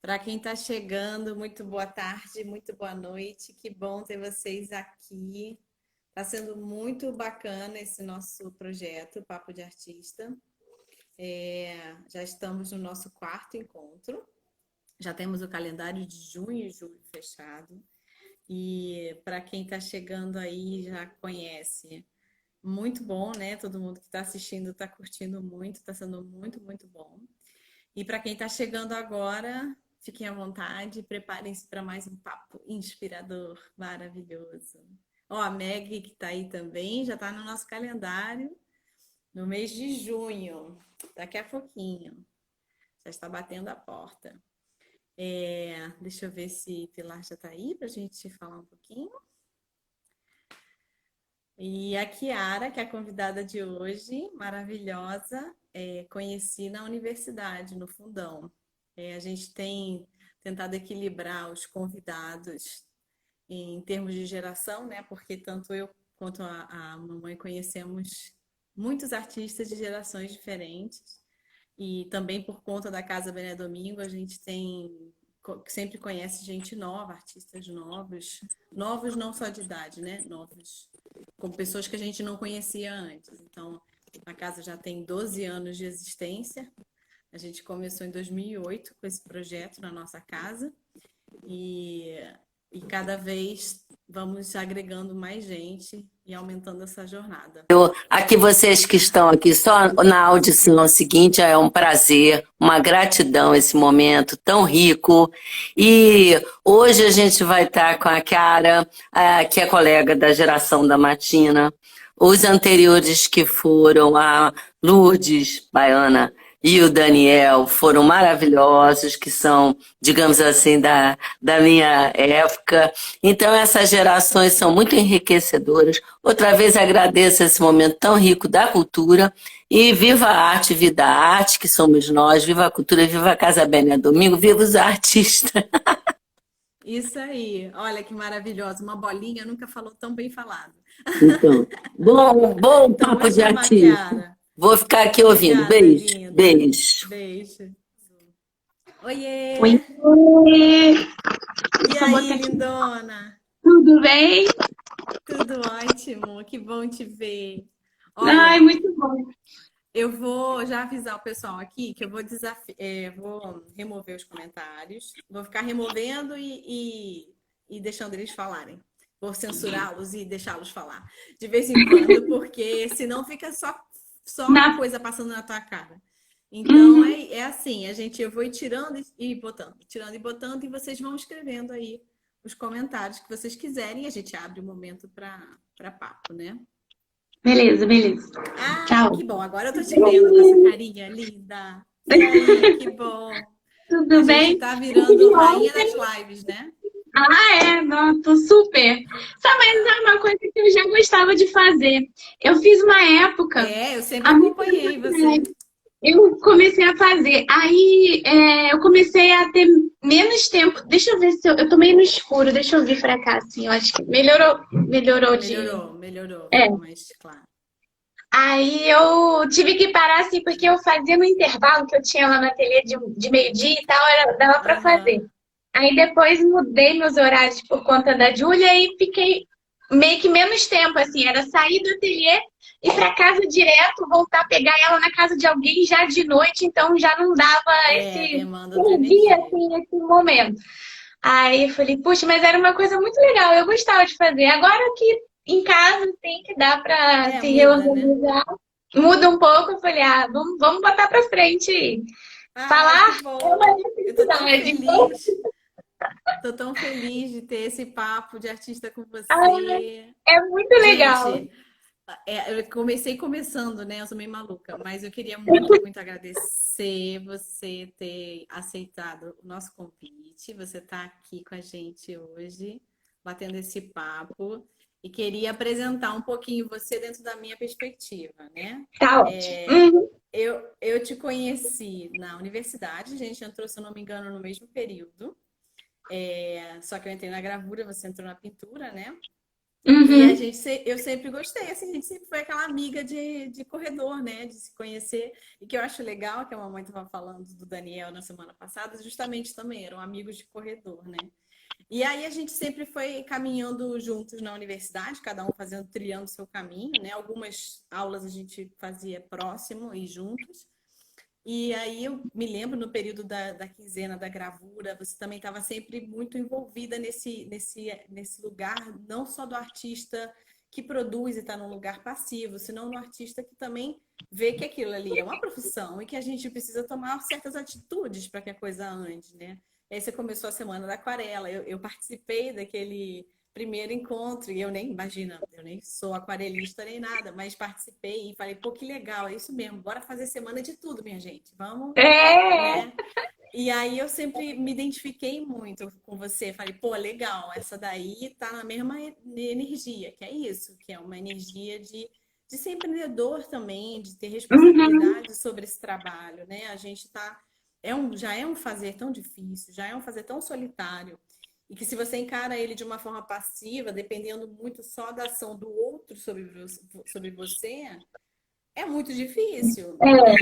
Para quem está chegando, muito boa tarde, muito boa noite. Que bom ter vocês aqui. Está sendo muito bacana esse nosso projeto, Papo de Artista. Já estamos no nosso quarto encontro. Já temos o calendário de junho e julho fechado. E para quem está chegando aí já conhece. Muito bom, né? Todo mundo que está assistindo está curtindo muito, está sendo muito, muito bom. E para quem está chegando agora, fiquem à vontade, preparem-se para mais um papo inspirador, maravilhoso. Ó, a Meg, que está aí também, já está no nosso calendário, no mês de junho, daqui a pouquinho. Já está batendo a porta. Deixa eu ver se Pilar já está aí para a gente falar um pouquinho. E a Kiara, que é a convidada de hoje, maravilhosa, conheci na universidade, no Fundão. A gente tem tentado equilibrar os convidados em termos de geração, né? Porque tanto eu quanto a mamãe conhecemos muitos artistas de gerações diferentes. E também por conta da Casa Bené Domingo, a gente sempre conhece gente nova, artistas novos. Novos não só de idade, né? Novos, com pessoas que a gente não conhecia antes. Então, a casa já tem 12 anos de existência. A gente começou em 2008 com esse projeto na nossa casa e cada vez vamos agregando mais gente e aumentando essa jornada. Aqui vocês que estão aqui só na audição, é o seguinte, é um prazer, uma gratidão esse momento tão rico. E hoje a gente vai estar com a Chiara, que é colega da geração da Matina. Os anteriores que foram a Lourdes Baiana e o Daniel foram maravilhosos, que são, digamos assim, da minha época. Então, essas gerações são muito enriquecedoras. Outra vez agradeço esse momento tão rico da cultura. E viva a arte, viva a arte, que somos nós, viva a cultura, viva a Casa Bené Domingo, viva os artistas. Isso aí, olha que maravilhoso, uma bolinha nunca falou tão bem falado. Então, bom Então, papo vou de chamar a artista. Chiara. Vou ficar aqui ouvindo. Obrigada, Beijo, linda. beijo. Beijo. Oi, Oiê! oi. E Deixa eu botar aí, aqui. lindona? Tudo bem? Tudo ótimo, que bom te ver. Ai, Olha, muito bom. eu vou já avisar o pessoal aqui que eu vou remover os comentários, vou ficar removendo e deixando eles falarem. Vou censurá-los e deixá-los falar de vez em quando, porque senão fica só Na... coisa passando na tua cara. Então Uhum. é assim, eu vou ir tirando e botando, e vocês vão escrevendo aí os comentários que vocês quiserem, e a gente abre o momento para papo, né? Beleza, beleza. Ah, Tchau. que bom. Agora eu tô te vendo com essa carinha linda. E aí, que bom. A Tudo gente bem? tá E virando rainha das ontem... lives, né? Ah, é? Não, tô super. Sabe, mas é uma coisa que eu já gostava de fazer. Eu fiz uma época, Eu sempre há muito acompanhei tempo você. atrás, eu comecei a fazer. Aí eu comecei a ter menos tempo. Deixa eu ver se eu tô meio no escuro. Deixa eu vir pra cá, assim. Eu acho que melhorou de. Melhorou, É. ficou mais claro. Aí eu tive que parar, assim, porque eu fazia no intervalo que eu tinha lá na ateliê de meio-dia e tal, dava pra fazer. Aham. Aí depois mudei meus horários por conta da Júlia e fiquei meio que menos tempo, assim. Era sair do ateliê, ir pra casa direto, voltar, pegar ela na casa de alguém já de noite, então já não dava Demanda outra perdia, energia. assim, esse momento. Aí eu falei, puxa, mas era uma coisa muito legal, eu gostava de fazer. Agora que em casa tem que dar pra se Muda, né? reorganizar, muda um pouco, eu falei, vamos botar pra frente. Ai, que Falar é uma bom. Eu tô tão necessidade. Então, feliz. Tô tão feliz de ter esse papo de artista com ah, você. é muito legal. Gente, eu comecei começando, né? Eu sou meio maluca, mas eu queria muito, muito agradecer você ter aceitado o nosso convite. Você está aqui com a gente hoje, batendo esse papo. E queria apresentar um pouquinho você dentro da minha perspectiva, né? Tá ótimo. Uhum. Eu te conheci na universidade, a gente entrou, se eu não me engano, no mesmo período. Só que eu entrei na gravura, você entrou na pintura, né? E a Uhum. gente, eu sempre gostei, assim, a gente sempre foi aquela amiga de corredor, né? De se conhecer. E que eu acho legal, que a mamãe estava falando do Daniel na semana passada, justamente também, eram amigos de corredor, né? E aí a gente sempre foi caminhando juntos na universidade, cada um fazendo, trilhando o seu caminho, né? Algumas aulas a gente fazia próximo e juntos. E aí eu me lembro no período da quinzena da gravura, você também estava sempre muito envolvida nesse lugar, não só do artista que produz e está num lugar passivo, senão no artista que também vê que aquilo ali é uma profissão e que a gente precisa tomar certas atitudes para que a coisa ande, né? E aí você começou a Semana da Aquarela, eu participei daquele primeiro encontro, e eu nem, imagina, eu nem sou aquarelista nem nada, mas participei e falei, pô, que legal, é isso mesmo, bora fazer semana de tudo, minha gente, vamos, É, né? E aí eu sempre me identifiquei muito com você, falei, pô, legal, essa daí tá na mesma energia, que é isso, que é uma energia de ser empreendedor também, de ter uhum, responsabilidade sobre esse trabalho, né? A gente tá, já é um fazer tão difícil, já é um fazer tão solitário, e que se você encara ele de uma forma passiva, dependendo muito só da ação do outro sobre você, é muito difícil. é,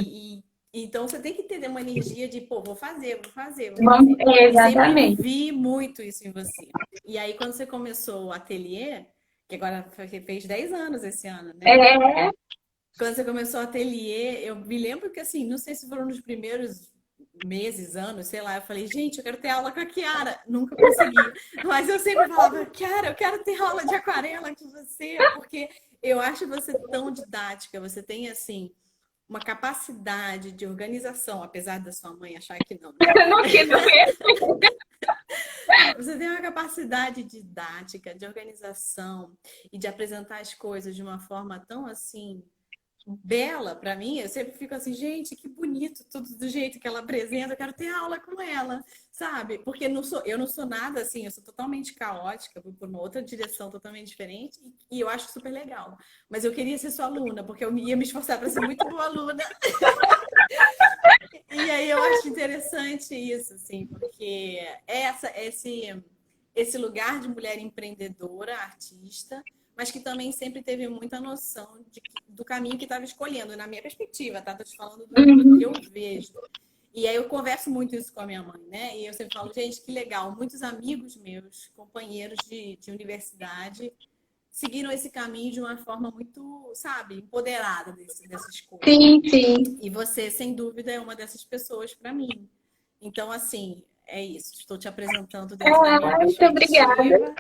Então você tem que ter uma energia de, pô, vou fazer, vou fazer, vou vamos, fazer. E sempre exatamente. vi muito isso em você. E aí, quando você começou o ateliê, que agora fez 10 anos esse ano, né? É, Quando você começou o ateliê, eu me lembro que, assim, não sei se foram nos primeiros meses, anos, sei lá, eu falei, gente, eu quero ter aula com a Kiara. Nunca consegui. Mas eu sempre falava, Kiara, eu quero ter aula de aquarela com você, porque eu acho você tão didática, você tem, assim, uma capacidade de organização, apesar da sua mãe achar que não, né? não que não é. Você tem uma capacidade didática, de organização e de apresentar as coisas de uma forma tão assim bela para mim. Eu sempre fico assim, gente, que bonito tudo do jeito que ela apresenta. Eu quero ter aula com ela, sabe? Porque eu não sou nada assim, eu sou totalmente caótica, vou por uma outra direção totalmente diferente e eu acho super legal. Mas eu queria ser sua aluna, porque eu ia me esforçar para ser muito boa aluna. E aí eu acho interessante isso, assim, porque esse lugar de mulher empreendedora, artista, mas que também sempre teve muita noção do caminho que estava escolhendo, na minha perspectiva, tá? Tô te falando do que Uhum. eu vejo. E aí eu converso muito isso com a minha mãe, né? E eu sempre falo, gente, que legal, muitos amigos meus, companheiros de universidade, seguiram esse caminho de uma forma muito, sabe, empoderada dessa escolha. Sim, sim. E você, sem dúvida, é uma dessas pessoas para mim. Então, assim, é isso. Estou te apresentando dentro da minha Ah, muito obrigada. perspectiva.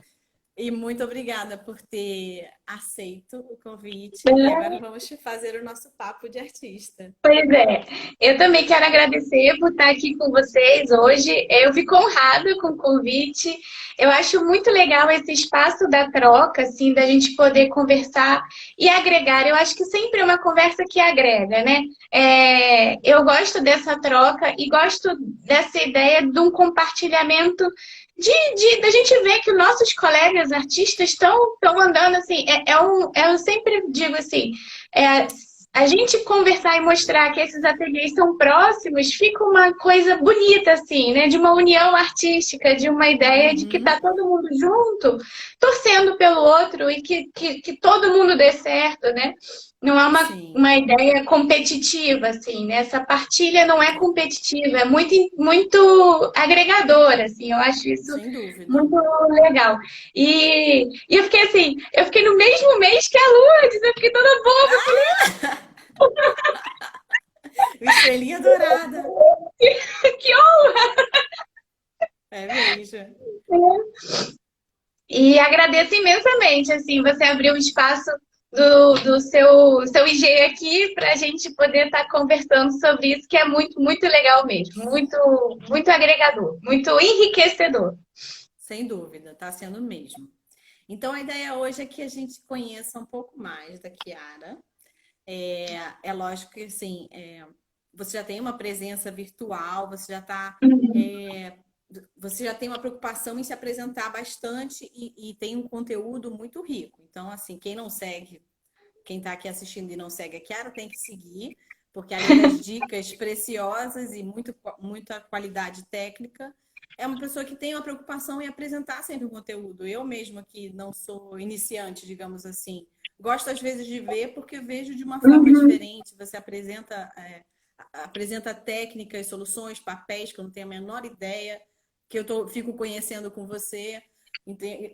E muito obrigada por ter aceito o convite. E agora vamos fazer o nosso papo de artista. Pois é, eu também quero agradecer por estar aqui com vocês hoje. Eu fico honrada com o convite. Eu acho muito legal esse espaço da troca, assim, da gente poder conversar e agregar. Eu acho que sempre é uma conversa que agrega, né? Eu gosto dessa troca e gosto dessa ideia de um compartilhamento da gente ver que nossos colegas artistas estão andando assim. Eu sempre digo assim. É, a gente conversar e mostrar que esses ateliês são próximos, fica uma coisa bonita, assim, né? De uma união artística, de uma ideia de que Uhum, tá todo mundo junto, torcendo pelo outro e que todo mundo dê certo, né? Não é sim, uma ideia competitiva, assim, né? Essa partilha não é competitiva, é muito agregadora, assim. Eu acho isso sem dúvida. muito legal. E eu fiquei assim, eu fiquei no mesmo mês que a Lourdes, eu fiquei toda boba. Estrelinha dourada. Que honra! É mesmo. E agradeço imensamente, assim, você abriu um espaço do seu IG aqui para a gente poder estar conversando sobre isso, que é muito legal mesmo. Muito agregador, muito enriquecedor. Sem dúvida, está sendo mesmo. Então, a ideia hoje é que a gente conheça um pouco mais da Kiara. É lógico que, assim, você já tem uma presença virtual, você já tem uma preocupação em se apresentar bastante e tem um conteúdo muito rico. Então, assim, quem não segue, quem está aqui assistindo e não segue a Kiara, tem que seguir, porque além das dicas preciosas e muita qualidade técnica, é uma pessoa que tem uma preocupação em apresentar sempre o conteúdo. Eu mesma, que não sou iniciante, digamos assim, gosto às vezes de ver porque vejo de uma forma Uhum. diferente. Você apresenta técnicas, soluções, papéis que eu não tenho a menor ideia, que fico conhecendo com você.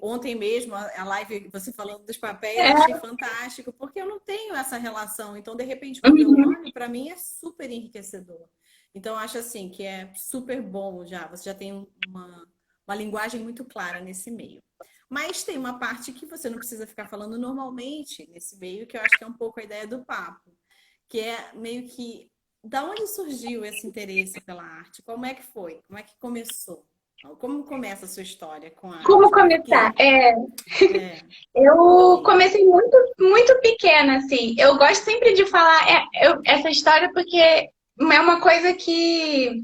Ontem mesmo, a live, você falando dos papéis, É. achei fantástico, porque eu não tenho essa relação. Então, de repente, quando eu Uhum. olho, para mim é super enriquecedor. Então, eu acho assim que é super bom já. Você já tem uma linguagem muito clara nesse meio. Mas tem uma parte que você não precisa ficar falando normalmente nesse meio, que eu acho que é um pouco a ideia do papo, que é meio que da onde surgiu esse interesse pela arte? Como é que foi? Como é que começou? Como começa a sua história com a Como arte? Por começar? quê? É, por Eu quê? comecei muito, muito pequena, assim. Eu gosto sempre de falar essa história porque é uma coisa que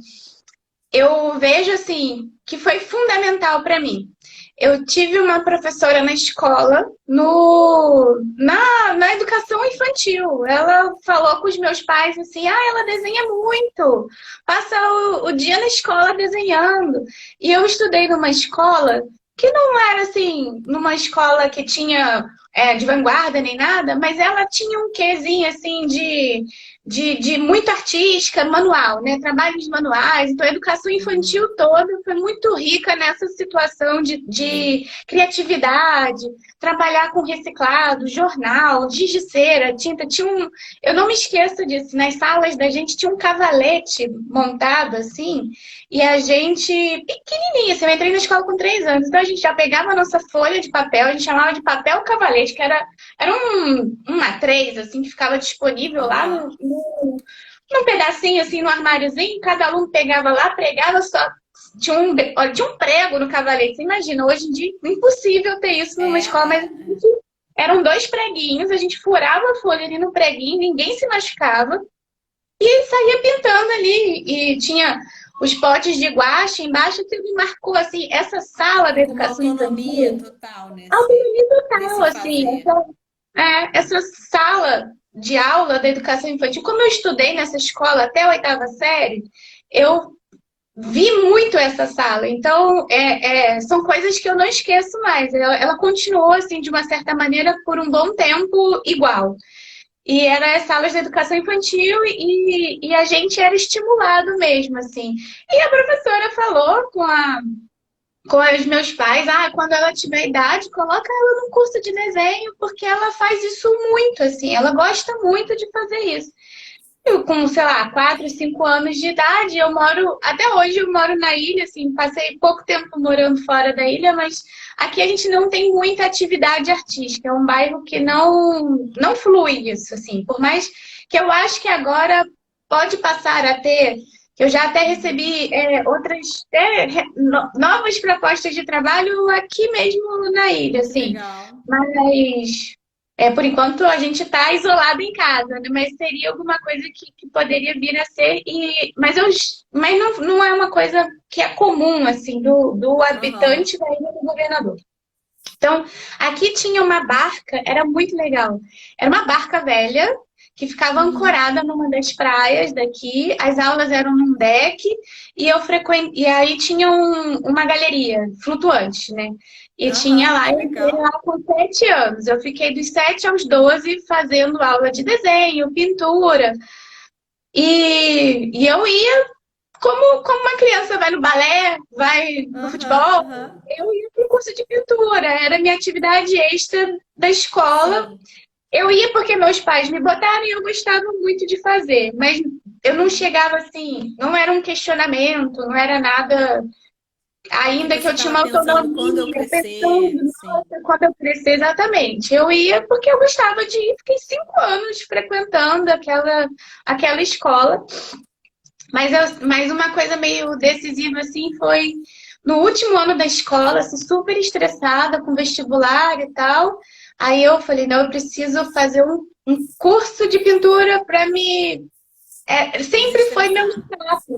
eu vejo, assim, que foi fundamental para mim. Eu tive uma professora na escola, na educação infantil. Ela falou com os meus pais assim: ah, ela desenha muito, passa o dia na escola desenhando. E eu estudei numa escola que não era assim, numa escola que tinha de vanguarda nem nada, mas ela tinha um quezinho assim de muito artística, manual, né? Trabalhos manuais. Então, a educação Uhum. infantil toda foi muito rica nessa situação de criatividade, trabalhar com reciclado, jornal, giz de cera, tinta. Eu não me esqueço disso. Nas salas da gente tinha um cavalete montado assim, e a gente, pequenininha, assim, eu entrei na escola com 3 anos, então a gente já pegava a nossa folha de papel, a gente chamava de papel cavalete, que era uma três, assim, que ficava disponível lá Aham. num pedacinho, assim, no armáriozinho. Cada aluno pegava lá, pregava só. Olha, tinha um prego no cavalete. Você imagina, hoje em dia, impossível ter isso numa escola, mas É. eram 2 preguinhos, a gente furava a folha ali no preguinho, ninguém se machucava, e saía pintando ali. E tinha os potes de guache embaixo, que me marcou, assim, essa sala da Com uma educação autonomia infantil, total autonomia total, nesse assim, fazer. essa sala de aula da educação infantil, como eu estudei nessa escola até a 8ª série, eu vi muito essa sala. Então, são coisas que eu não esqueço mais. Ela continuou, assim, de uma certa maneira, por um bom tempo igual. E era as salas de educação infantil e a gente era estimulado mesmo, assim. E a professora falou com os meus pais: ah, quando ela tiver idade, coloca ela num curso de desenho, porque ela faz isso muito, assim, ela gosta muito de fazer isso. Eu, com, sei lá, 4, 5 anos de idade, até hoje eu moro na ilha, assim, passei pouco tempo morando fora da ilha, mas aqui a gente não tem muita atividade artística, é um bairro que não flui isso, assim, por mais que eu acho que agora pode passar a ter, que eu já até Uhum. recebi outras, novas propostas de trabalho aqui mesmo na ilha, Que assim, legal. mas por enquanto a gente está isolado em casa, né? Mas seria alguma coisa que poderia vir a ser. Mas não é uma coisa que é comum, assim, do Aham. habitante da Ilha do Governador. Então, aqui tinha uma barca, era muito legal. Era uma barca velha que ficava Uhum. ancorada numa das praias daqui. As aulas eram num deck e aí tinha uma galeria flutuante, né? E tinha Aham, lá, que eu entrei legal. lá com 7 anos. Eu fiquei dos 7 aos 12 fazendo aula de desenho, pintura. E eu ia como uma criança vai no balé, vai no Aham, futebol, aham. eu ia para o curso de pintura. Era a minha atividade extra da escola. Sim. Eu ia porque meus pais me botaram e eu gostava muito de fazer. Mas eu não chegava assim, não era um questionamento, não era nada. Que Ainda que você eu tinha estava uma pensando quando eu autonomia, pensando, crescer, sim. nossa, quando eu crescer, exatamente. Eu ia porque eu gostava de ir, fiquei 5 anos frequentando aquela escola. Mas uma coisa meio decisiva, assim, foi no último ano da escola, assim, super estressada com vestibular e tal. Aí eu falei, não, eu preciso fazer um curso de pintura para me. Sempre foi meu Desestressar. escape.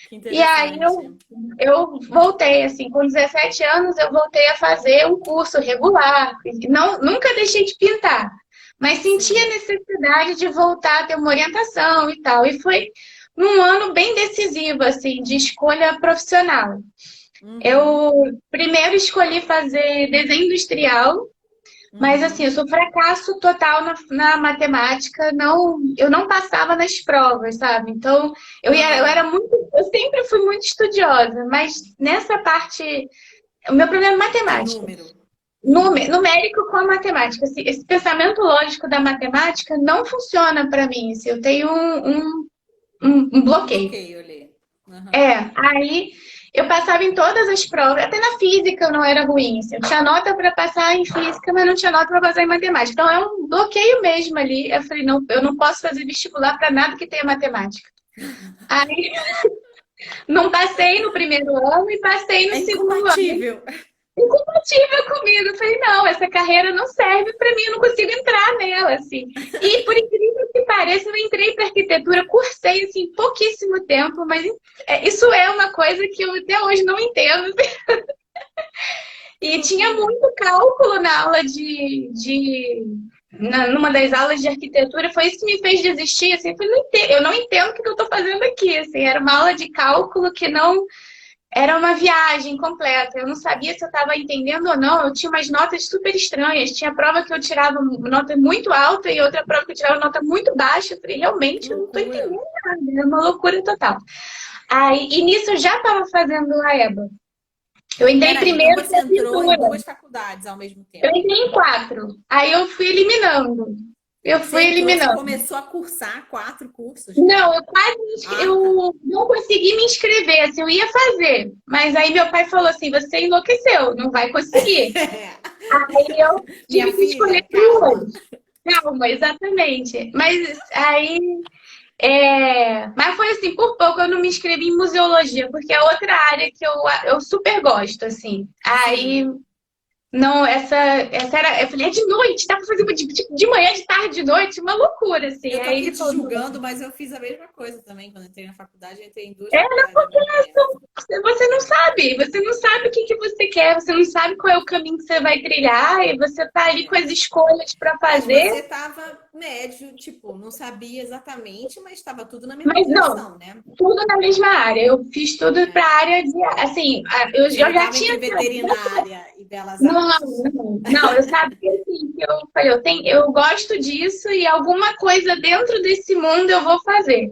Que E aí interessante. eu voltei, assim, com 17 anos, eu voltei a fazer um curso regular. Não, nunca deixei de pintar, mas senti a Sim. necessidade de voltar a ter uma orientação e tal. E foi num ano bem decisivo, assim, de escolha profissional. Uhum, Eu primeiro escolhi fazer desenho industrial, mas assim, uhum. eu sou fracasso total na matemática, não, eu não passava nas provas, sabe? Então, eu era Ah, muito, eu sempre fui muito estudiosa, mas nessa parte, o meu problema é de matemática. número. Uhum. Numérico com a matemática. Esse pensamento lógico da matemática não funciona para mim. Assim, eu tenho um Um bloqueio. bloqueio ali. Aham. É, aí eu passava em todas as provas, até na física eu não era ruim. Assim, eu tinha nota para passar em física, mas não tinha nota para passar em matemática. Então é um bloqueio mesmo ali. Eu falei, não, eu não posso fazer vestibular para nada que tenha matemática. Aí não passei no primeiro ano e passei no É segundo ano. incompatível. Incompatível comigo. Eu falei, não, essa carreira não serve para mim, eu não consigo entrar nela, assim. E por incrível que pareça, eu entrei para arquitetura, cursei, assim, pouquíssimo tempo, mas isso é uma coisa que eu até hoje não entendo. Que E tinha loucura. muito cálculo na aula numa das aulas de arquitetura, foi isso que me fez desistir, assim, eu não entendo o que eu estou fazendo aqui, assim, era uma aula de cálculo que não era uma viagem completa. Eu não sabia se eu estava entendendo ou não. Eu tinha umas notas super estranhas. Tinha prova que eu tirava nota muito alta e outra prova que eu tirava nota muito baixa. Eu falei, Que realmente, eu não estou loucura. entendendo nada. É uma loucura total. Aí, e nisso eu já estava fazendo a EBA. Eu entrei Peraí, então primeiro você para entrou em pintura. duas faculdades ao mesmo Eu tempo. entrei em 4. Aí eu fui eliminando. Eu fui Você eliminando. começou a cursar 4 cursos? Não, eu quase Ah, tá. eu não consegui me inscrever, assim, eu ia fazer. Mas aí meu pai falou assim: você enlouqueceu, não vai conseguir. Aí eu Minha tive que escolher filha, calma. duas. Calma, exatamente. Mas aí. Mas foi assim, por pouco eu não me inscrevi em museologia, porque é outra área que eu super gosto, assim. Aí Sim. não, essa era. Eu falei, é de noite, dá pra fazer de manhã, de tarde, de noite, uma loucura, assim. Eu tô Aí aqui ele te falou, julgando, mas eu fiz a mesma coisa também quando entrei na faculdade. Eu entrei em duas é, faculdades ao mesmo tempo. você não sabe o que que você quer, você não sabe qual é o caminho que você vai trilhar, e você tá ali com É. as escolhas para Mas fazer, você estava médio, tipo, não sabia exatamente, mas estava tudo na mesma mas não, direção, né? tudo na mesma área. Eu fiz tudo para É. a área de, assim, Você não eu já estava tinha entre veterinária e belas não, artes. não, eu sabia assim, que eu falei, eu gosto disso e alguma coisa dentro desse mundo eu vou fazer.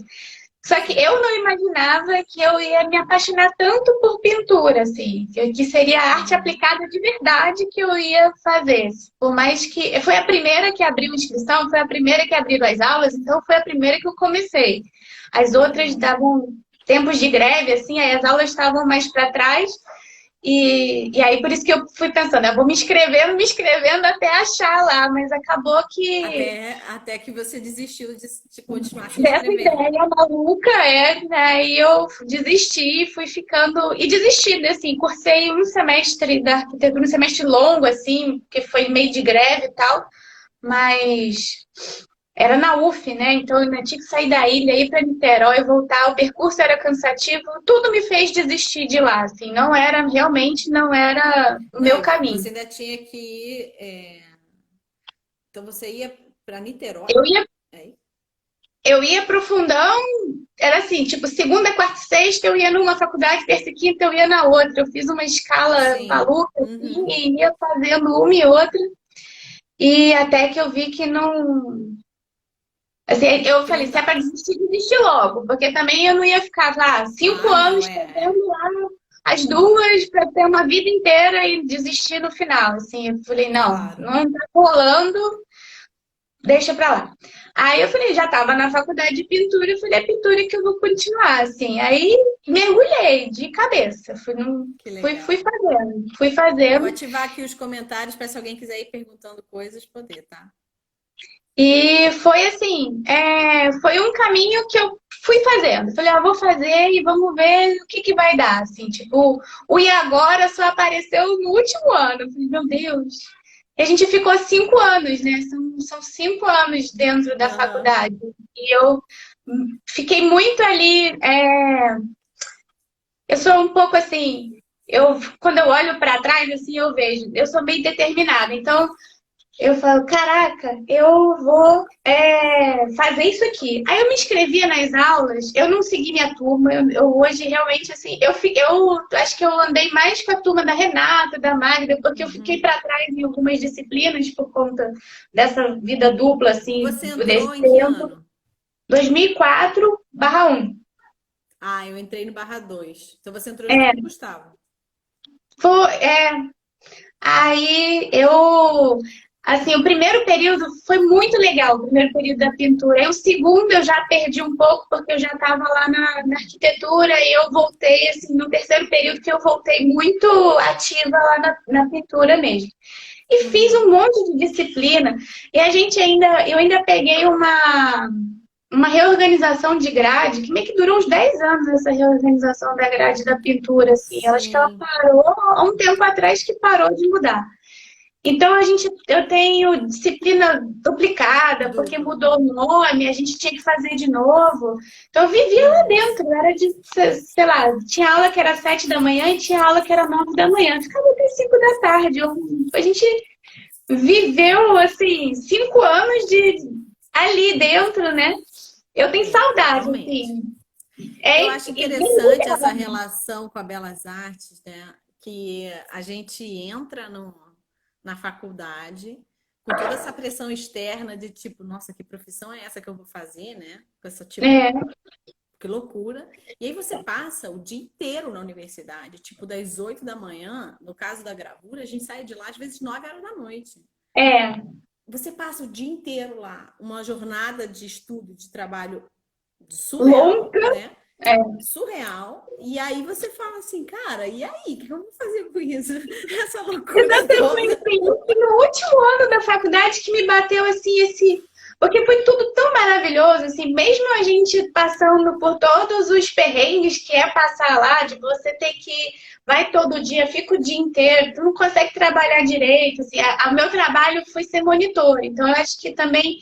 Só que Sim. eu não imaginava que eu ia me apaixonar tanto por pintura, assim, que seria a arte Uhum. aplicada de verdade que eu ia fazer. Por mais que foi a primeira que abriu inscrição, foi a primeira que abriu as aulas, então foi a primeira que eu comecei. As outras Uhum. davam tempos de greve, assim, aí as aulas estavam mais para trás. E aí, por isso que eu fui pensando, eu vou me inscrevendo até achar lá, mas acabou que Até que você desistiu de continuar se dessa inscrevendo. ideia maluca, aí eu desisti, fui ficando. E desisti, assim, cursei um semestre da arquitetura, um semestre longo, assim, que foi meio de greve e tal, mas era na UF, né? Então eu ainda tinha que sair da ilha, ir para Niterói, voltar. O percurso era cansativo, tudo me fez desistir de lá, assim. Não era, realmente não era o meu Não, caminho. você ainda tinha que ir. Então você ia para Niterói? Eu ia, É. eu ia pro fundão, era assim, tipo, segunda, quarta e sexta eu ia numa faculdade, terça e quinta eu ia na outra. Eu fiz uma escala Sim. maluca, assim, Uhum. e ia fazendo uma e outra. E até que eu vi que não. Assim, eu Que não falei, se é pra dava. desistir, desistir logo. Porque também eu não ia ficar lá cinco Ah, não, anos fazendo lá as Não, duas para ter uma vida inteira e desistir no final. Assim, eu falei, não, claro. não tá rolando, deixa pra lá. Aí eu falei, já tava na faculdade de pintura, eu falei, é pintura que eu vou continuar, assim. Aí mergulhei de cabeça, Que fui legal. fazendo, fui Eu vou fazendo. ativar aqui os comentários para se alguém quiser ir perguntando coisas, poder, tá? E foi assim, foi um caminho que eu fui fazendo. Falei, vou fazer e vamos ver o que que vai dar. Assim, tipo, o e agora só apareceu no último ano. Eu falei, meu Deus. E a gente ficou 5 anos, né? São 5 anos dentro da Aham. faculdade. E eu fiquei muito ali. Eu sou um pouco assim. Quando eu olho para trás, assim, eu vejo. Eu sou meio determinada. Então, eu falo, caraca, eu vou fazer isso aqui. Aí eu me inscrevia nas aulas, eu não segui minha turma, eu hoje realmente, assim, eu acho que eu andei mais com a turma da Renata, da Magda, porque eu fiquei para trás em algumas disciplinas por conta dessa vida dupla, assim, Você desse entrou em que tempo. ano? 2004/1. Ah, eu entrei no /2. Então você entrou junto É, com o Gustavo. foi, aí eu, assim, o primeiro período foi muito legal, o primeiro período da pintura. Aí o segundo eu já perdi um pouco, porque eu já estava lá na arquitetura e eu voltei, assim, no terceiro período que eu voltei muito ativa lá na pintura mesmo. E fiz um monte de disciplina. E eu ainda peguei uma reorganização de grade, que meio que durou uns 10 anos essa reorganização da grade da pintura, assim. Eu acho que ela Sim. parou há um tempo atrás que parou de mudar. Então eu tenho disciplina duplicada, porque Dupla. mudou o nome, a gente tinha que fazer de novo. Então eu vivia lá Nossa. dentro, era de, sei lá, tinha aula que era 7 da manhã e tinha aula que era 9 da manhã. Ficava até 5 da tarde. A gente viveu, assim, 5 anos ali dentro, né? Eu tenho saudade, Totalmente. assim. Eu É, acho interessante essa relação com a Belas Artes, né? Que a gente entra na faculdade com toda essa pressão externa de tipo, nossa, que profissão é essa que eu vou fazer, né? Com essa tipo, é, que loucura. E aí você passa o dia inteiro na universidade, tipo das 8 da manhã, no caso da gravura, a gente sai de lá às vezes 9 horas da noite. é, Você passa o dia inteiro lá, uma jornada de estudo, de trabalho surreal, longa. né? É. Surreal. E aí você fala assim, cara, e aí? O que eu vou fazer com isso? Essa loucura Exatamente. toda. E no último ano da faculdade que me bateu assim esse. Porque foi tudo tão maravilhoso, assim, mesmo a gente passando por todos os perrengues que é passar lá, de você ter que vai todo dia, fica o dia inteiro, tu não consegue trabalhar direito, assim, o meu trabalho foi ser monitor, então eu acho que também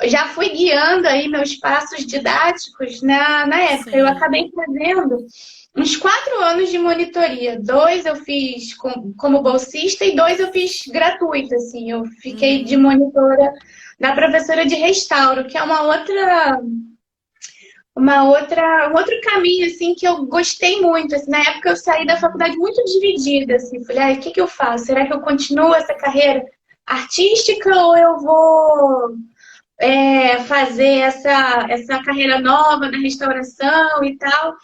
já fui guiando aí meus passos didáticos na época. Eu Sim. acabei fazendo uns 4 anos de monitoria. 2 eu fiz como bolsista e 2 eu fiz gratuito, assim. Eu fiquei de monitora da professora de restauro, que é um outro caminho, assim, que eu gostei muito. Assim, na época eu saí da faculdade muito dividida, assim. Falei, o que eu faço? Será que eu continuo essa carreira artística ou eu vou fazer essa carreira nova da restauração e tal.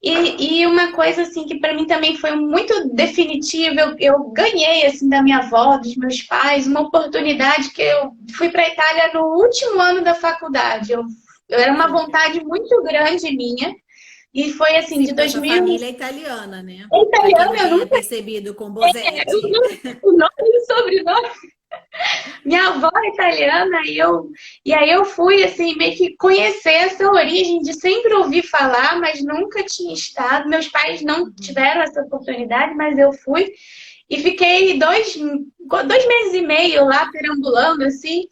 E uma coisa assim que para mim também foi muito definitiva, eu ganhei assim da minha avó, dos meus pais, uma oportunidade que eu fui para a Itália no último ano da faculdade. Eu era Que uma legal. vontade muito grande minha e foi assim Sim, de porque a sua 2000 família é italiana, né? em Para quem italiano não eu tenha nunca percebido, com Bosetti. o nome e o sobrenome. Minha avó é italiana e aí eu fui assim meio que conhecer essa origem de sempre ouvir falar, mas nunca tinha estado. Meus pais não tiveram essa oportunidade, mas eu fui e fiquei 2 meses e meio lá perambulando assim.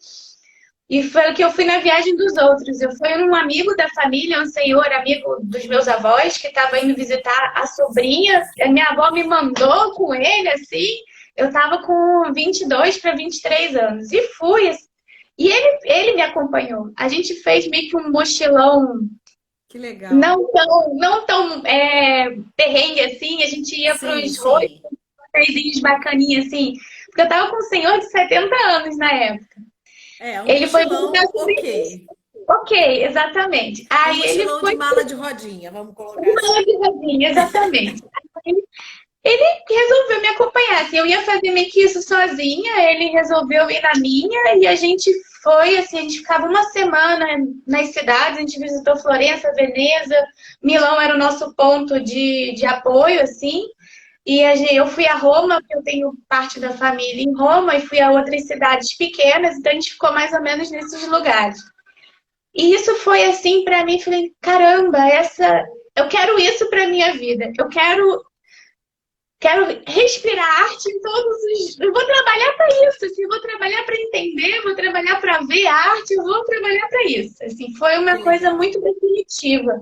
E foi o que eu fui na viagem dos outros. Eu fui um amigo da família, um senhor amigo dos meus avós, que estava indo visitar a sobrinha. A minha avó me mandou com ele, assim. Eu estava com 22 para 23 anos. E fui. E ele me acompanhou. A gente fez meio que um mochilão Que legal. não tão perrengue assim. A gente ia para Sim, os rodezinhos sim. bacaninhas, assim. Porque eu estava com um senhor de 70 anos na época. É, um Ele foi visitar mochilão a sobrinha. ok. Ok, exatamente. Um Aí ele mochilão de foi mala de rodinha, vamos colocar uma assim. levezinha, exatamente. Aí ele resolveu me acompanhar. Assim, eu ia fazer meio que isso sozinha, ele resolveu ir na minha e a gente foi, assim, a gente ficava uma semana nas cidades, a gente visitou Florença, Veneza, Milão era o nosso ponto de apoio, assim. E eu fui a Roma, porque eu tenho parte da família em Roma, e fui a outras cidades pequenas, então a gente ficou mais ou menos nesses lugares. E isso foi assim para mim, falei, caramba, eu quero isso para minha vida. Eu quero respirar arte em todos os, eu vou trabalhar para isso, assim, eu vou trabalhar para entender, vou trabalhar para ver arte, eu vou trabalhar para isso. Assim, foi Que uma coisa legal. muito definitiva.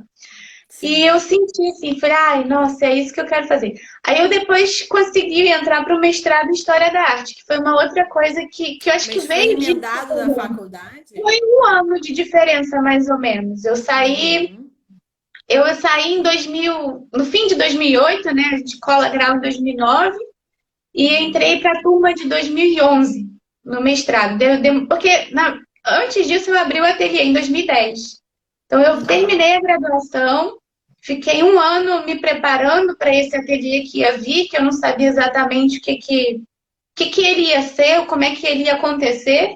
E eu senti assim, falei, ai, nossa, é isso que eu quero fazer. Aí eu depois consegui entrar para o mestrado em História da Arte, que foi uma outra coisa que eu acho que Mas foi veio de emendado da faculdade? foi um ano de diferença, mais ou menos. Uhum. Eu saí em 2000, no fim de 2008, né? A gente cola grau em 2009 e entrei para a turma de 2011 no mestrado. Porque antes disso eu abri o ateliê em 2010. Então eu terminei a graduação, fiquei um ano me preparando para esse ateliê que ia vir, que eu não sabia exatamente o que ele ia ser, como é que ele ia acontecer.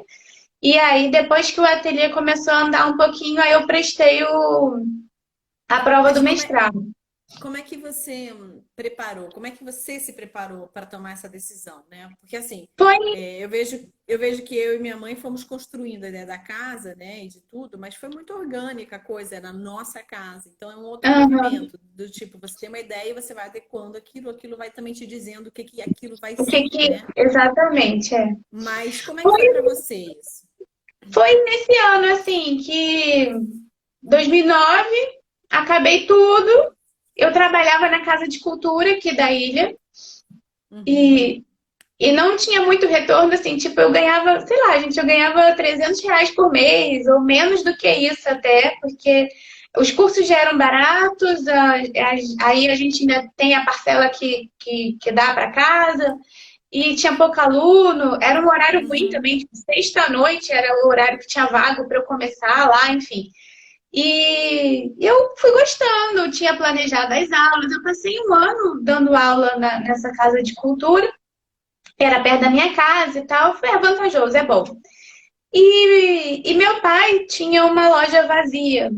E aí, depois que o ateliê começou a andar um pouquinho, aí eu prestei a prova do Mas mestrado. como é que você preparou? Como é que você se preparou para tomar essa decisão, né? Porque assim, Foi. eu vejo que eu e minha mãe fomos construindo a ideia da casa, né, e de tudo, mas foi muito orgânica a coisa, era a nossa casa. Então é um outro Aham. movimento, do tipo, você tem uma ideia e você vai adequando aquilo vai também te dizendo o que que aquilo vai O que ser, que. né? Exatamente, é. Mas como é que Foi, foi para vocês? foi nesse ano, assim, que 2009, acabei tudo. Eu trabalhava na Casa de Cultura aqui da ilha Uhum. e, e não tinha muito retorno, assim, tipo, eu ganhava, sei lá, gente, eu ganhava R$ 300 por mês, ou menos do que isso até, porque os cursos já eram baratos, aí a gente ainda tem a parcela que dá para casa, e tinha pouco aluno, era um horário ruim Uhum. também, tipo, sexta à noite era o horário que tinha vago para eu começar lá, enfim. E eu fui gostando, tinha planejado as aulas, eu passei um ano dando aula nessa casa de cultura, era perto da minha casa e tal, foi vantajoso, é bom. E meu pai tinha uma loja vazia.